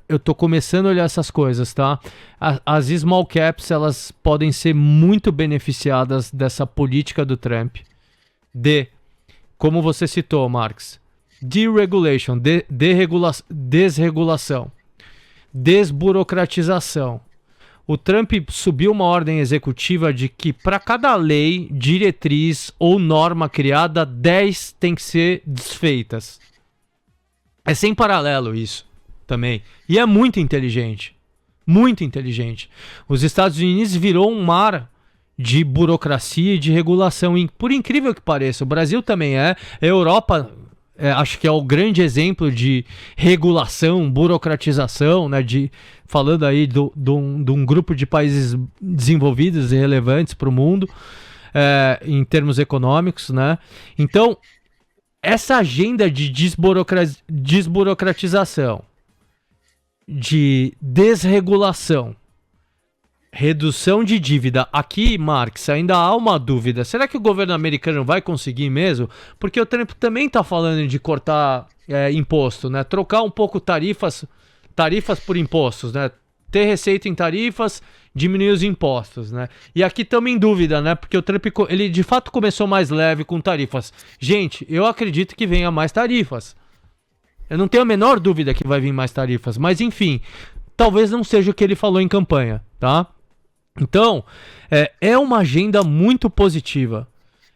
Eu tô começando a olhar essas coisas, tá? As small caps, elas podem ser muito beneficiadas dessa política do Trump como você citou, Marx, deregulation, desregulação, desburocratização. O Trump subiu uma ordem executiva de que para cada lei, diretriz ou norma criada, 10 tem que ser desfeitas. É sem paralelo isso também. E é muito inteligente. Muito inteligente. Os Estados Unidos virou um mar de burocracia e de regulação. Por incrível que pareça, o Brasil também é. A Europa, acho que é o grande exemplo de regulação, burocratização, né? Falando aí de um grupo de países desenvolvidos e relevantes para o mundo, em termos econômicos, né? Então, essa agenda de desburocratização, de desregulação, redução de dívida. Aqui, Marx, ainda há uma dúvida. Será que o governo americano vai conseguir mesmo? Porque o Trump também está falando de cortar imposto, né? Trocar um pouco tarifas por impostos, né? Ter receita em tarifas, diminuir os impostos, né? E aqui estamos em dúvida, né? Porque o Trump, ele de fato começou mais leve com tarifas. Gente, eu acredito que venha mais tarifas. Eu não tenho a menor dúvida que vai vir mais tarifas. Mas, enfim, talvez não seja o que ele falou em campanha, tá? Então, é uma agenda muito positiva.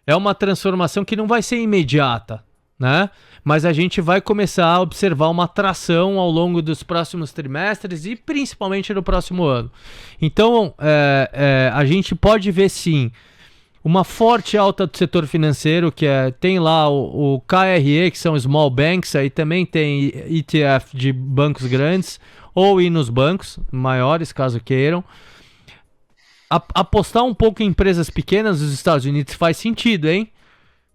É uma transformação que não vai ser imediata, né? Mas a gente vai começar a observar uma tração ao longo dos próximos trimestres e principalmente no próximo ano. Então, a gente pode ver sim uma forte alta do setor financeiro, que tem lá o KRE, que são small banks, aí também tem ETF de bancos grandes, ou ir nos bancos maiores, caso queiram. Apostar um pouco em empresas pequenas nos Estados Unidos faz sentido, hein?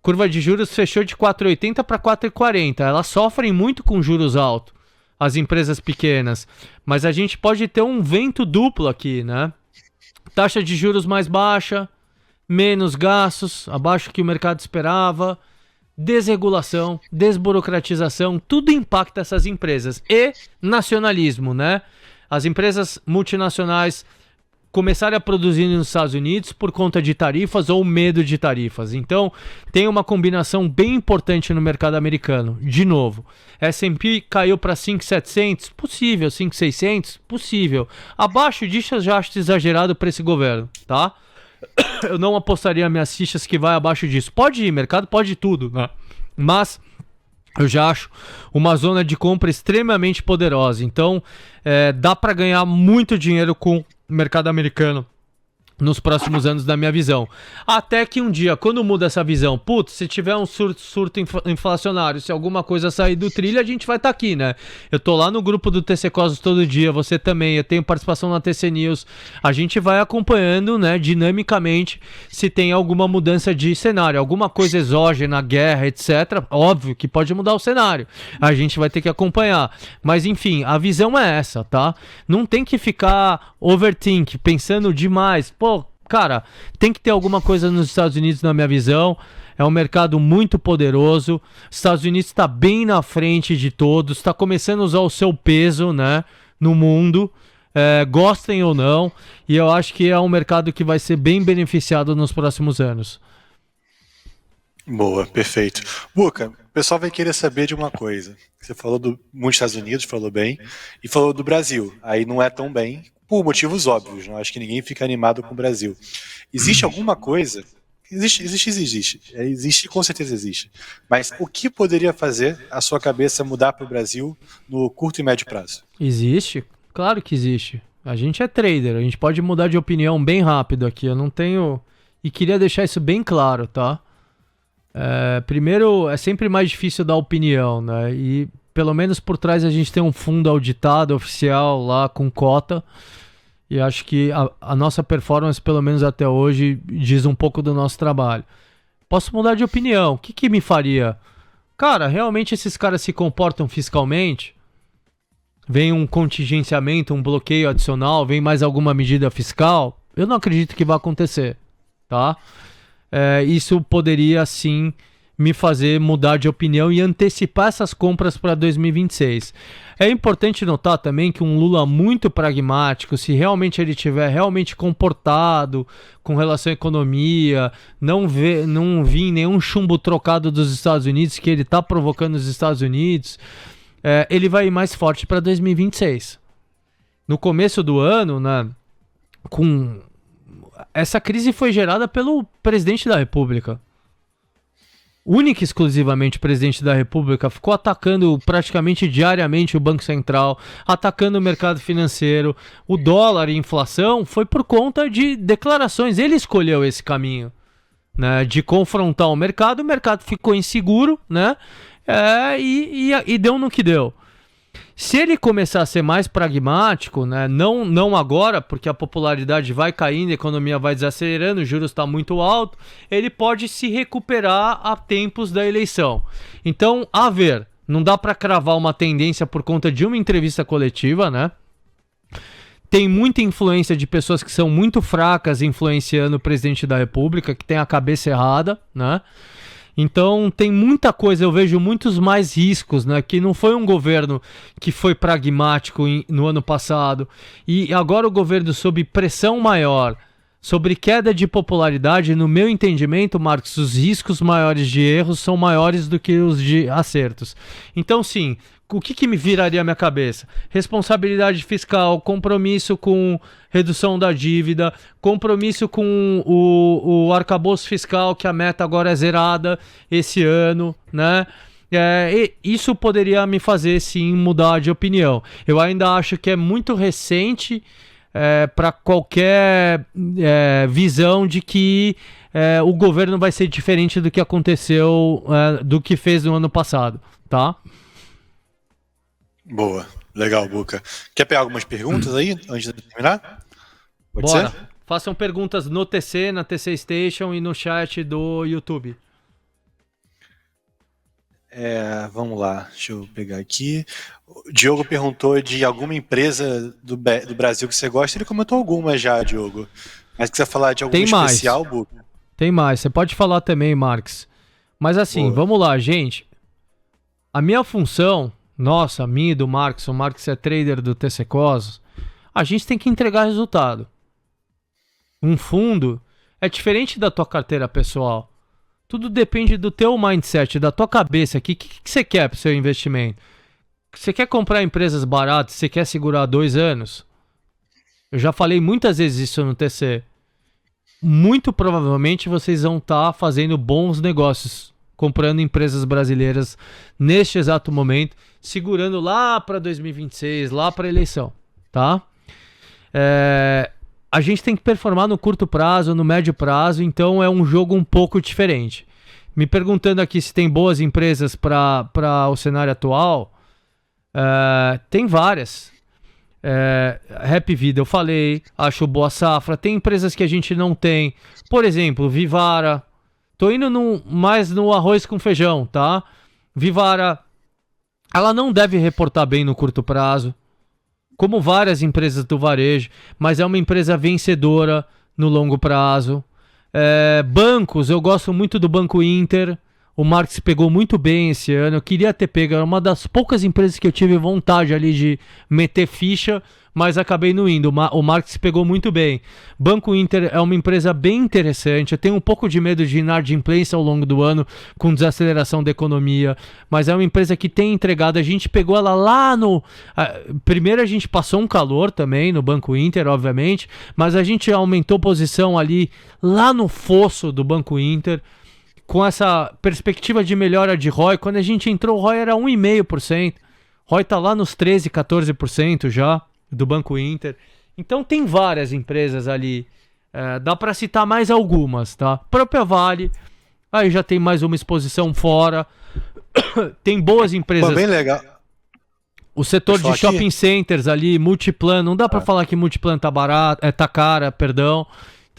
Curva de juros fechou de 4,80 para 4,40. Elas sofrem muito com juros altos, as empresas pequenas. Mas a gente pode ter um vento duplo aqui, né? Taxa de juros mais baixa, menos gastos, abaixo que o mercado esperava, desregulação, desburocratização, tudo impacta essas empresas. E nacionalismo, né? As empresas multinacionais começarem a produzir nos Estados Unidos por conta de tarifas ou medo de tarifas. Então, tem uma combinação bem importante no mercado americano. De novo, S&P caiu para 5.700, possível. 5.600, possível. Abaixo disso, eu já acho exagerado para esse governo, tá? Eu não apostaria minhas fichas que vai abaixo disso. Pode ir, mercado pode ir tudo, né? Mas eu já acho uma zona de compra extremamente poderosa. Então, dá para ganhar muito dinheiro com mercado americano nos próximos anos, na minha visão. Até que um dia, quando muda essa visão, putz, se tiver um surto inflacionário, se alguma coisa sair do trilho, a gente vai estar aqui, né? Eu tô lá no grupo do TC Cosmos todo dia, você também, eu tenho participação na TC News. A gente vai acompanhando, né, dinamicamente, se tem alguma mudança de cenário, alguma coisa exógena, guerra, etc. Óbvio que pode mudar o cenário. A gente vai ter que acompanhar. Mas, enfim, a visão é essa, tá? Não tem que ficar overthink, pensando demais. Pô, cara, tem que ter alguma coisa nos Estados Unidos, na minha visão. É um mercado muito poderoso. Estados Unidos está bem na frente de todos, está começando a usar o seu peso, né, no mundo, gostem ou não. E eu acho que é um mercado que vai ser bem beneficiado nos próximos anos. Boa, perfeito. Buca, o pessoal vai querer saber de uma coisa. Você falou dos Estados Unidos, falou bem, e falou do Brasil. Aí não é tão bem, por motivos óbvios. Não acho que ninguém fica animado com o Brasil. Existe alguma coisa Existe. Existe, com certeza existe. Mas o que poderia fazer a sua cabeça mudar para o Brasil no curto e médio prazo? Existe? Claro que existe. A gente é trader, a gente pode mudar de opinião bem rápido aqui. Eu não tenho... E queria deixar isso bem claro, tá? Primeiro, é sempre mais difícil dar opinião, né? E pelo menos por trás a gente tem um fundo auditado, oficial, lá com cota. E acho que a nossa performance, pelo menos até hoje, diz um pouco do nosso trabalho. Posso mudar de opinião. O que me faria? Cara, realmente esses caras se comportam fiscalmente? Vem um contingenciamento, um bloqueio adicional, vem mais alguma medida fiscal? Eu não acredito que vai acontecer, tá? Isso poderia, sim, me fazer mudar de opinião e antecipar essas compras para 2026. É importante notar também que um Lula muito pragmático, se realmente ele estiver realmente comportado com relação à economia, não vir nenhum chumbo trocado dos Estados Unidos que ele está provocando nos Estados Unidos, ele vai ir mais forte para 2026. No começo do ano, né, essa crise foi gerada pelo presidente da República. Única e exclusivamente o presidente da República ficou atacando praticamente diariamente o Banco Central, atacando o mercado financeiro, o dólar e a inflação, foi por conta de declarações. Ele escolheu esse caminho, né, de confrontar o mercado ficou inseguro, né, e deu no que deu. Se ele começar a ser mais pragmático, né, não agora, porque a popularidade vai caindo, a economia vai desacelerando, os juros está muito alto, ele pode se recuperar a tempos da eleição. Então, a ver, não dá para cravar uma tendência por conta de uma entrevista coletiva, né? Tem muita influência de pessoas que são muito fracas influenciando o presidente da República, que tem a cabeça errada, né? Então tem muita coisa, eu vejo muitos mais riscos, né? Que não foi um governo que foi pragmático no ano passado. E agora o governo sob pressão maior, sobre queda de popularidade, no meu entendimento, Marcos, os riscos maiores de erros são maiores do que os de acertos. Então sim, o que me viraria a minha cabeça? Responsabilidade fiscal, compromisso com redução da dívida, compromisso com o arcabouço fiscal, que a meta agora é zerada esse ano, né? Isso poderia me fazer, sim, mudar de opinião. Eu ainda acho que é muito recente para qualquer visão de que o governo vai ser diferente do que aconteceu, do que fez no ano passado, tá? Boa, legal, Buca. Quer pegar algumas perguntas aí, antes de terminar? Pode Bora. ser? Façam perguntas no TC, na TC Station e no chat do YouTube. Vamos lá, deixa eu pegar aqui. O Diogo perguntou de alguma empresa do Brasil que você gosta. Ele comentou algumas já, Diogo. Mas quiser falar de alguma especial, Buca? Tem mais, você pode falar também, Marx. Mas assim, Boa. Vamos lá, gente. A minha função, nossa, a minha e do Marx, o Marx é trader do TC Cosmos, a gente tem que entregar resultado. Um fundo é diferente da tua carteira pessoal. Tudo depende do teu mindset, da tua cabeça aqui. O que você quer para o seu investimento? Você quer comprar empresas baratas? Você quer segurar 2 anos? Eu já falei muitas vezes isso no TC. Muito provavelmente vocês vão estar fazendo bons negócios, comprando empresas brasileiras neste exato momento, segurando lá para 2026, lá para a eleição, tá? A gente tem que performar no curto prazo, no médio prazo, então é um jogo um pouco diferente. Me perguntando aqui se tem boas empresas para o cenário atual, tem várias. Rap Vida, eu falei, acho boa safra. Tem empresas que a gente não tem, por exemplo, Vivara. Tô indo mais no arroz com feijão, tá? Vivara, ela não deve reportar bem no curto prazo, como várias empresas do varejo, mas é uma empresa vencedora no longo prazo. Bancos, eu gosto muito do Banco Inter. O Marx pegou muito bem esse ano. Eu queria ter pego, era uma das poucas empresas que eu tive vontade ali de meter ficha, mas acabei não indo. O Marx pegou muito bem. Banco Inter é uma empresa bem interessante. Eu tenho um pouco de medo de inadimplência ao longo do ano com desaceleração da economia, mas é uma empresa que tem entregado. A gente pegou ela lá no... Primeiro a gente passou um calor também no Banco Inter, obviamente, mas a gente aumentou posição ali lá no fosso do Banco Inter, com essa perspectiva de melhora de ROI. Quando a gente entrou, o ROI era 1,5%. ROI está lá nos 13%, 14% já do Banco Inter. Então tem várias empresas ali. Dá para citar mais algumas, tá? Própria Vale, aí já tem mais uma exposição fora. Tem boas empresas. Pô, bem legal. O setor de shopping centers ali, Multiplan, não dá para falar que Multiplan tá barato, tá cara, perdão.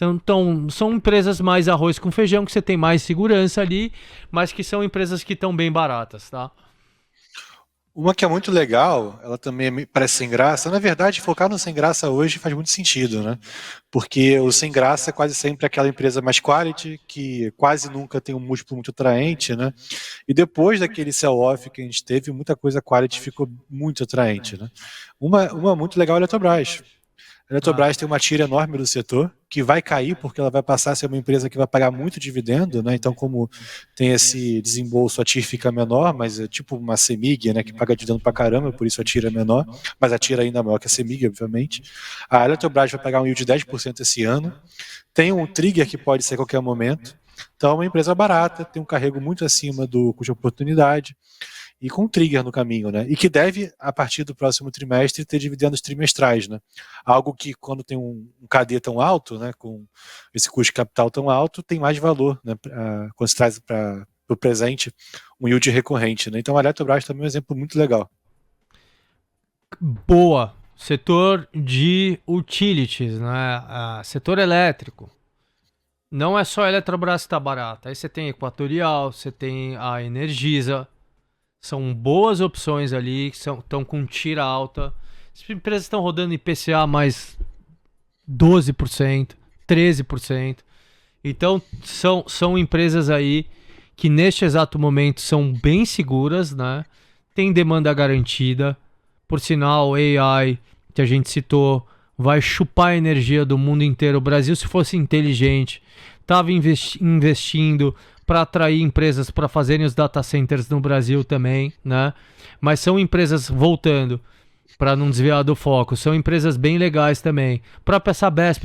Então, são empresas mais arroz com feijão, que você tem mais segurança ali, mas que são empresas que estão bem baratas, tá? Uma que é muito legal, ela também parece sem graça. Na verdade, focar no sem graça hoje faz muito sentido, né? Porque o sem graça é quase sempre aquela empresa mais quality, que quase nunca tem um múltiplo muito atraente, né? E depois daquele sell-off que a gente teve, muita coisa quality ficou muito atraente, né? Uma muito legal é a Eletrobras. A Eletrobras tem uma tira enorme do setor, que vai cair porque ela vai passar a ser uma empresa que vai pagar muito dividendo, né? Então, como tem esse desembolso, a TIR fica menor, mas é tipo uma CEMIG, né, que paga dividendo pra caramba, por isso a TIR é menor, mas a TIR ainda é maior que a CEMIG, obviamente. A Eletrobras vai pagar um yield de 10% esse ano, tem um trigger que pode ser a qualquer momento, então é uma empresa barata, tem um carrego muito acima do custo de oportunidade, e com um trigger no caminho, né? E que deve, a partir do próximo trimestre, ter dividendos trimestrais, né? Algo que, quando tem um KD tão alto, né, com esse custo de capital tão alto, tem mais valor, né? Quando se traz para o presente um yield recorrente, né? Então a Eletrobras também é um exemplo muito legal. Boa. Setor de utilities, né? Setor elétrico. Não é só a Eletrobras que está barata. Aí você tem Equatorial, você tem a Energisa. São boas opções ali, que estão com tira alta. As empresas estão rodando IPCA mais 12%, 13%. Então, são empresas aí que neste exato momento são bem seguras, né? Tem demanda garantida. Por sinal, AI, que a gente citou, vai chupar a energia do mundo inteiro. O Brasil, se fosse inteligente, estava investindo para atrair empresas para fazerem os data centers no Brasil também, né? Mas são empresas, voltando, para não desviar do foco, são empresas bem legais também. A própria Sabesp,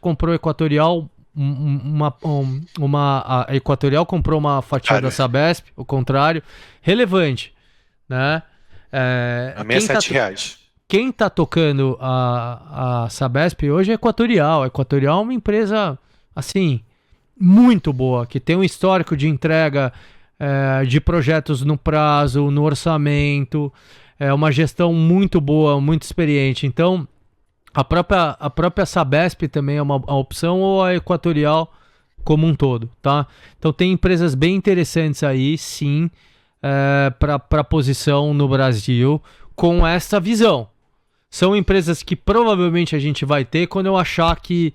comprou Equatorial, a Equatorial comprou uma fatia da Sabesp, o contrário, relevante, né? A R$67. Quem tá tocando a Sabesp hoje é Equatorial. A Equatorial é uma empresa, assim, muito boa, que tem um histórico de entrega de projetos no prazo, no orçamento, uma gestão muito boa, muito experiente. Então, a própria Sabesp também é uma opção, ou a Equatorial como um todo, tá? Então, tem empresas bem interessantes aí, sim, para posição no Brasil, com essa visão. São empresas que provavelmente a gente vai ter quando eu achar que,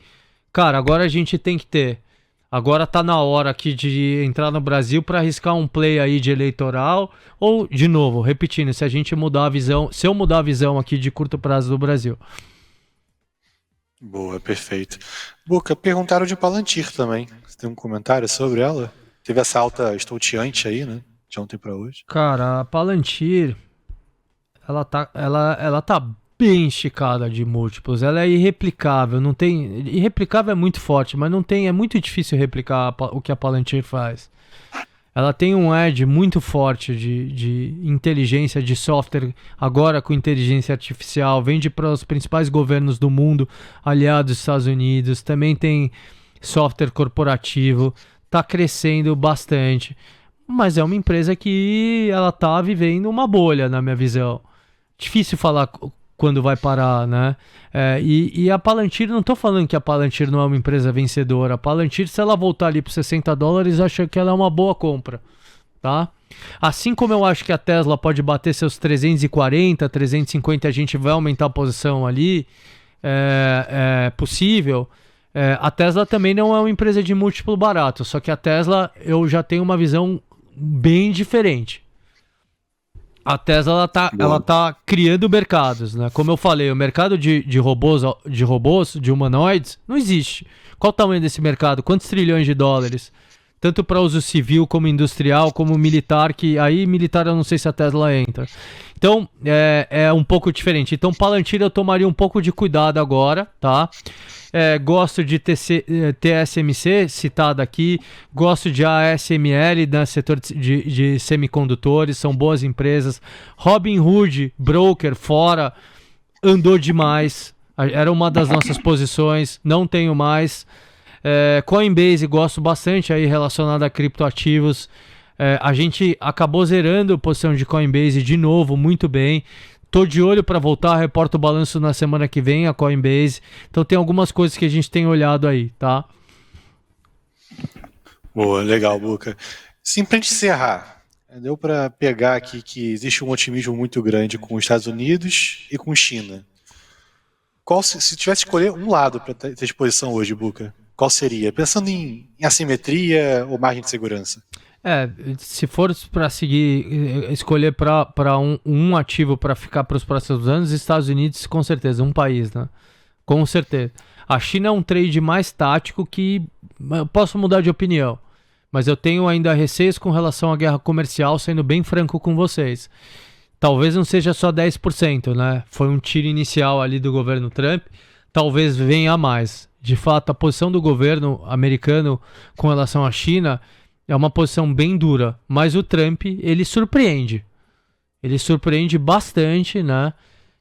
cara, agora a gente tem que ter. Agora tá na hora aqui de entrar no Brasil para arriscar um play aí de eleitoral, ou, de novo, repetindo, se a gente mudar a visão, se eu mudar a visão aqui de curto prazo do Brasil. Boa, perfeito. Buca, perguntaram de Palantir também. Você tem um comentário sobre ela? Teve essa alta estonteante aí, né? De ontem para hoje. Cara, a Palantir, ela tá bem esticada de múltiplos, ela é irreplicável, não tem, irreplicável é muito forte, mas não tem, é muito difícil replicar o que a Palantir faz. Ela tem um edge muito forte de inteligência, de software, agora com inteligência artificial, vende para os principais governos do mundo, aliados dos Estados Unidos, também tem software corporativo, tá crescendo bastante, mas é uma empresa que ela tá vivendo uma bolha, na minha visão. Difícil falar quando vai parar, né? E a Palantir, não tô falando que a Palantir não é uma empresa vencedora. A Palantir, se ela voltar ali para $60, eu acho que ela é uma boa compra, tá? Assim como eu acho que a Tesla pode bater seus 340, 350, a gente vai aumentar a posição ali, é possível. A Tesla também não é uma empresa de múltiplo barato, só que a Tesla, eu já tenho uma visão bem diferente. A Tesla ela tá criando mercados, né? Como eu falei, o mercado de robôs, de humanoides, não existe. Qual o tamanho desse mercado? Quantos trilhões de dólares? Tanto para uso civil, como industrial, como militar, que aí militar eu não sei se a Tesla entra. Então, é um pouco diferente. Então, Palantir eu tomaria um pouco de cuidado agora, tá? Gosto de TSMC, citada aqui. Gosto de ASML, no setor de semicondutores, são boas empresas. Robinhood, broker, fora, andou demais. Era uma das nossas posições, não tenho mais. Coinbase, gosto bastante aí relacionado a criptoativos. A gente acabou zerando a posição de Coinbase de novo, muito bem. Tô de olho para voltar, reporto o balanço na semana que vem, a Coinbase. Então tem algumas coisas que a gente tem olhado aí, tá? Boa, legal, Buca. Sim, pra gente encerrar, deu para pegar aqui que existe um otimismo muito grande com os Estados Unidos e com China. Se tivesse que escolher um lado para ter disposição hoje, Buca, qual seria? Pensando em assimetria ou margem de segurança? Se for para escolher para um ativo para ficar para os próximos anos, Estados Unidos, com certeza, um país, né? Com certeza. A China é um trade mais tático que eu posso mudar de opinião, mas eu tenho ainda receios com relação à guerra comercial, sendo bem franco com vocês. Talvez não seja só 10%, né? Foi um tiro inicial ali do governo Trump, talvez venha a mais. De fato, a posição do governo americano com relação à China é uma posição bem dura, mas o Trump, ele surpreende. Ele surpreende bastante, né?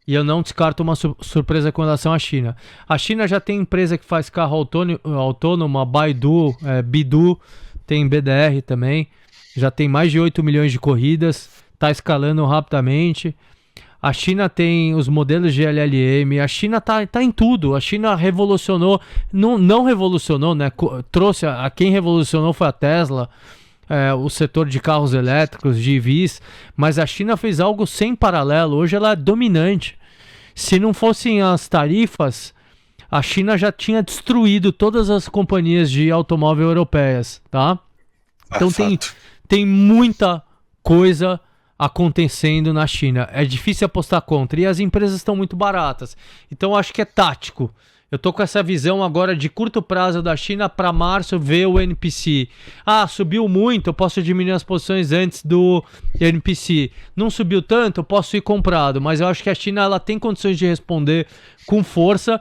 E eu não descarto uma surpresa com relação à China. A China já tem empresa que faz carro autônomo, a Baidu, Bidu, tem BDR também. Já tem mais de 8 milhões de corridas, está escalando rapidamente. A China tem os modelos de LLM, a China tá em tudo. A China revolucionou, não revolucionou, né? Trouxe, quem revolucionou foi a Tesla, o setor de carros elétricos, de EVs, mas a China fez algo sem paralelo. Hoje ela é dominante. Se não fossem as tarifas, a China já tinha destruído todas as companhias de automóvel europeias, tá? Então tem muita coisa acontecendo na China. É difícil apostar contra. E as empresas estão muito baratas. Então acho que é tático. Eu tô com essa visão agora de curto prazo da China para março ver o NPC. Subiu muito, eu posso diminuir as posições antes do NPC. Não subiu tanto, eu posso ir comprado. Mas eu acho que a China ela tem condições de responder com força.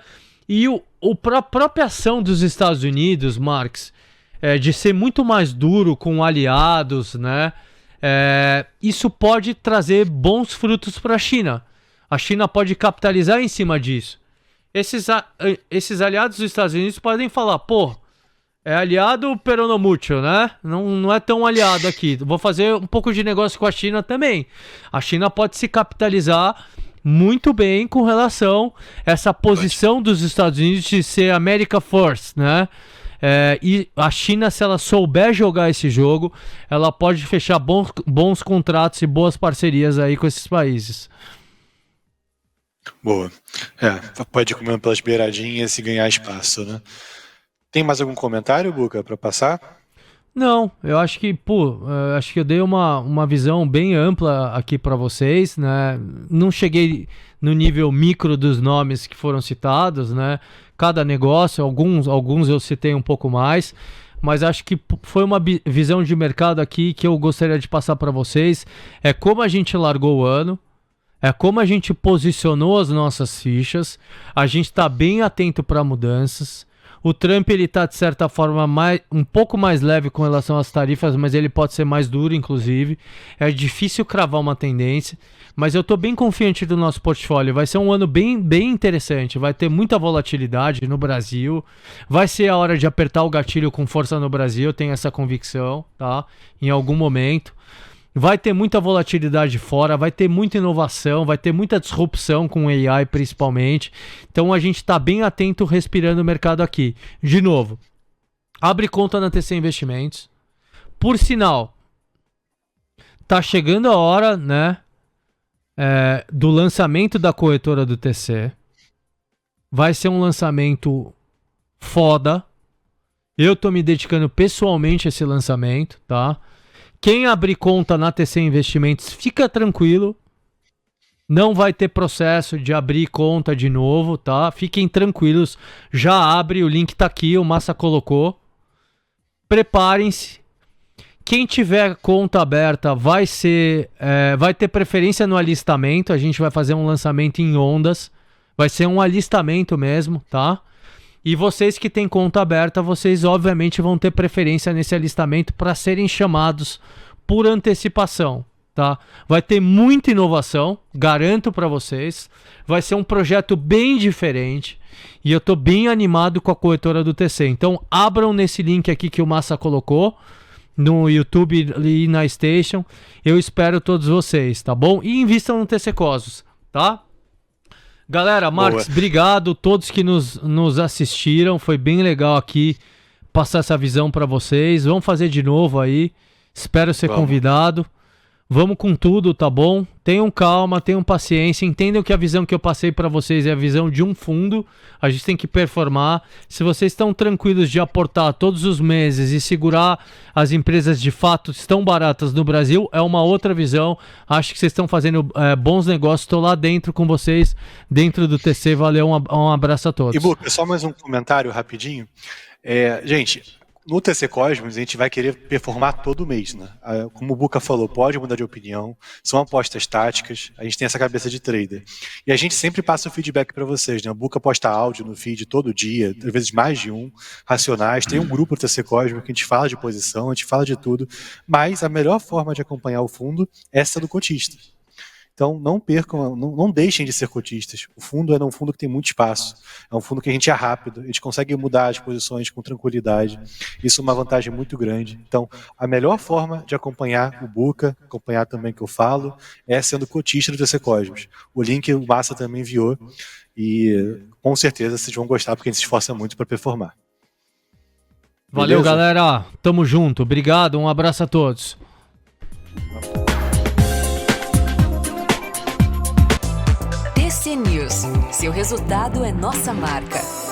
E a própria ação dos Estados Unidos, Marx, de ser muito mais duro com aliados, né? Isso pode trazer bons frutos para a China. A China pode capitalizar em cima disso. Esses aliados dos Estados Unidos podem falar, é aliado peronomútil, né? Não é tão aliado aqui. Vou fazer um pouco de negócio com a China também. A China pode se capitalizar muito bem com relação a essa posição dos Estados Unidos de ser America First, né? E a China, se ela souber jogar esse jogo, ela pode fechar bons contratos e boas parcerias aí com esses países. Boa. Pode ir comendo pelas beiradinhas e ganhar espaço, né? Tem mais algum comentário, Buca, para passar? Não, eu acho que, acho que eu dei uma visão bem ampla aqui para vocês, né? Não cheguei no nível micro dos nomes que foram citados, né? Cada negócio, alguns eu citei um pouco mais, mas acho que foi uma visão de mercado aqui que eu gostaria de passar para vocês. É como a gente largou o ano, é como a gente posicionou as nossas fichas, a gente está bem atento para mudanças. O Trump ele está de certa forma um pouco mais leve com relação às tarifas, mas ele pode ser mais duro, inclusive. É difícil cravar uma tendência, mas eu estou bem confiante do nosso portfólio. Vai ser um ano bem, bem interessante, vai ter muita volatilidade no Brasil, vai ser a hora de apertar o gatilho com força no Brasil, eu tenho essa convicção, tá? Em algum momento. Vai ter muita volatilidade fora, vai ter muita inovação, vai ter muita disrupção com AI principalmente. Então a gente está bem atento respirando o mercado aqui. De novo, abre conta na TC Investimentos. Por sinal, tá chegando a hora, né, do lançamento da corretora do TC. Vai ser um lançamento foda. Eu tô me dedicando pessoalmente a esse lançamento, tá? Quem abrir conta na TC Investimentos, fica tranquilo. Não vai ter processo de abrir conta de novo, tá? Fiquem tranquilos. Já abre, o link tá aqui, o Massa colocou. Preparem-se. Quem tiver conta aberta vai ter preferência no alistamento. A gente vai fazer um lançamento em ondas. Vai ser um alistamento mesmo, tá? E vocês que têm conta aberta, vocês obviamente vão ter preferência nesse alistamento para serem chamados por antecipação, tá? Vai ter muita inovação, garanto para vocês. Vai ser um projeto bem diferente e eu tô bem animado com a corretora do TC. Então abram nesse link aqui que o Massa colocou no YouTube e na Station. Eu espero todos vocês, tá bom? E invistam no TC Cosmos, tá? Galera, Marcos, obrigado. Todos que nos assistiram. Foi bem legal aqui passar essa visão para vocês. Vamos fazer de novo aí. Espero ser convidado. Vamos com tudo, tá bom? Tenham calma, tenham paciência. Entendam que a visão que eu passei para vocês é a visão de um fundo. A gente tem que performar. Se vocês estão tranquilos de aportar todos os meses e segurar as empresas de fato estão baratas no Brasil, é uma outra visão. Acho que vocês estão fazendo bons negócios. Estou lá dentro com vocês, dentro do TC. Valeu, um abraço a todos. E, Buca, só mais um comentário rapidinho. Gente, no TC Cosmos, a gente vai querer performar todo mês, né? Como o Buca falou, pode mudar de opinião, são apostas táticas, a gente tem essa cabeça de trader. E a gente sempre passa o feedback para vocês, né? O Buca posta áudio no feed todo dia, às vezes mais de um, racionais, tem um grupo do TC Cosmos que a gente fala de posição, a gente fala de tudo, mas a melhor forma de acompanhar o fundo é essa do cotista. Então não percam, não deixem de ser cotistas. O fundo é um fundo que tem muito espaço. É um fundo que a gente é rápido, a gente consegue mudar as posições com tranquilidade. Isso é uma vantagem muito grande. Então, a melhor forma de acompanhar o Buca, acompanhar também o que eu falo, é sendo cotista do TC Cosmos. O link o Massa também enviou e com certeza vocês vão gostar porque a gente se esforça muito para performar. Valeu, galera. Tamo junto. Obrigado. Um abraço a todos. TC News. Seu resultado é nossa marca.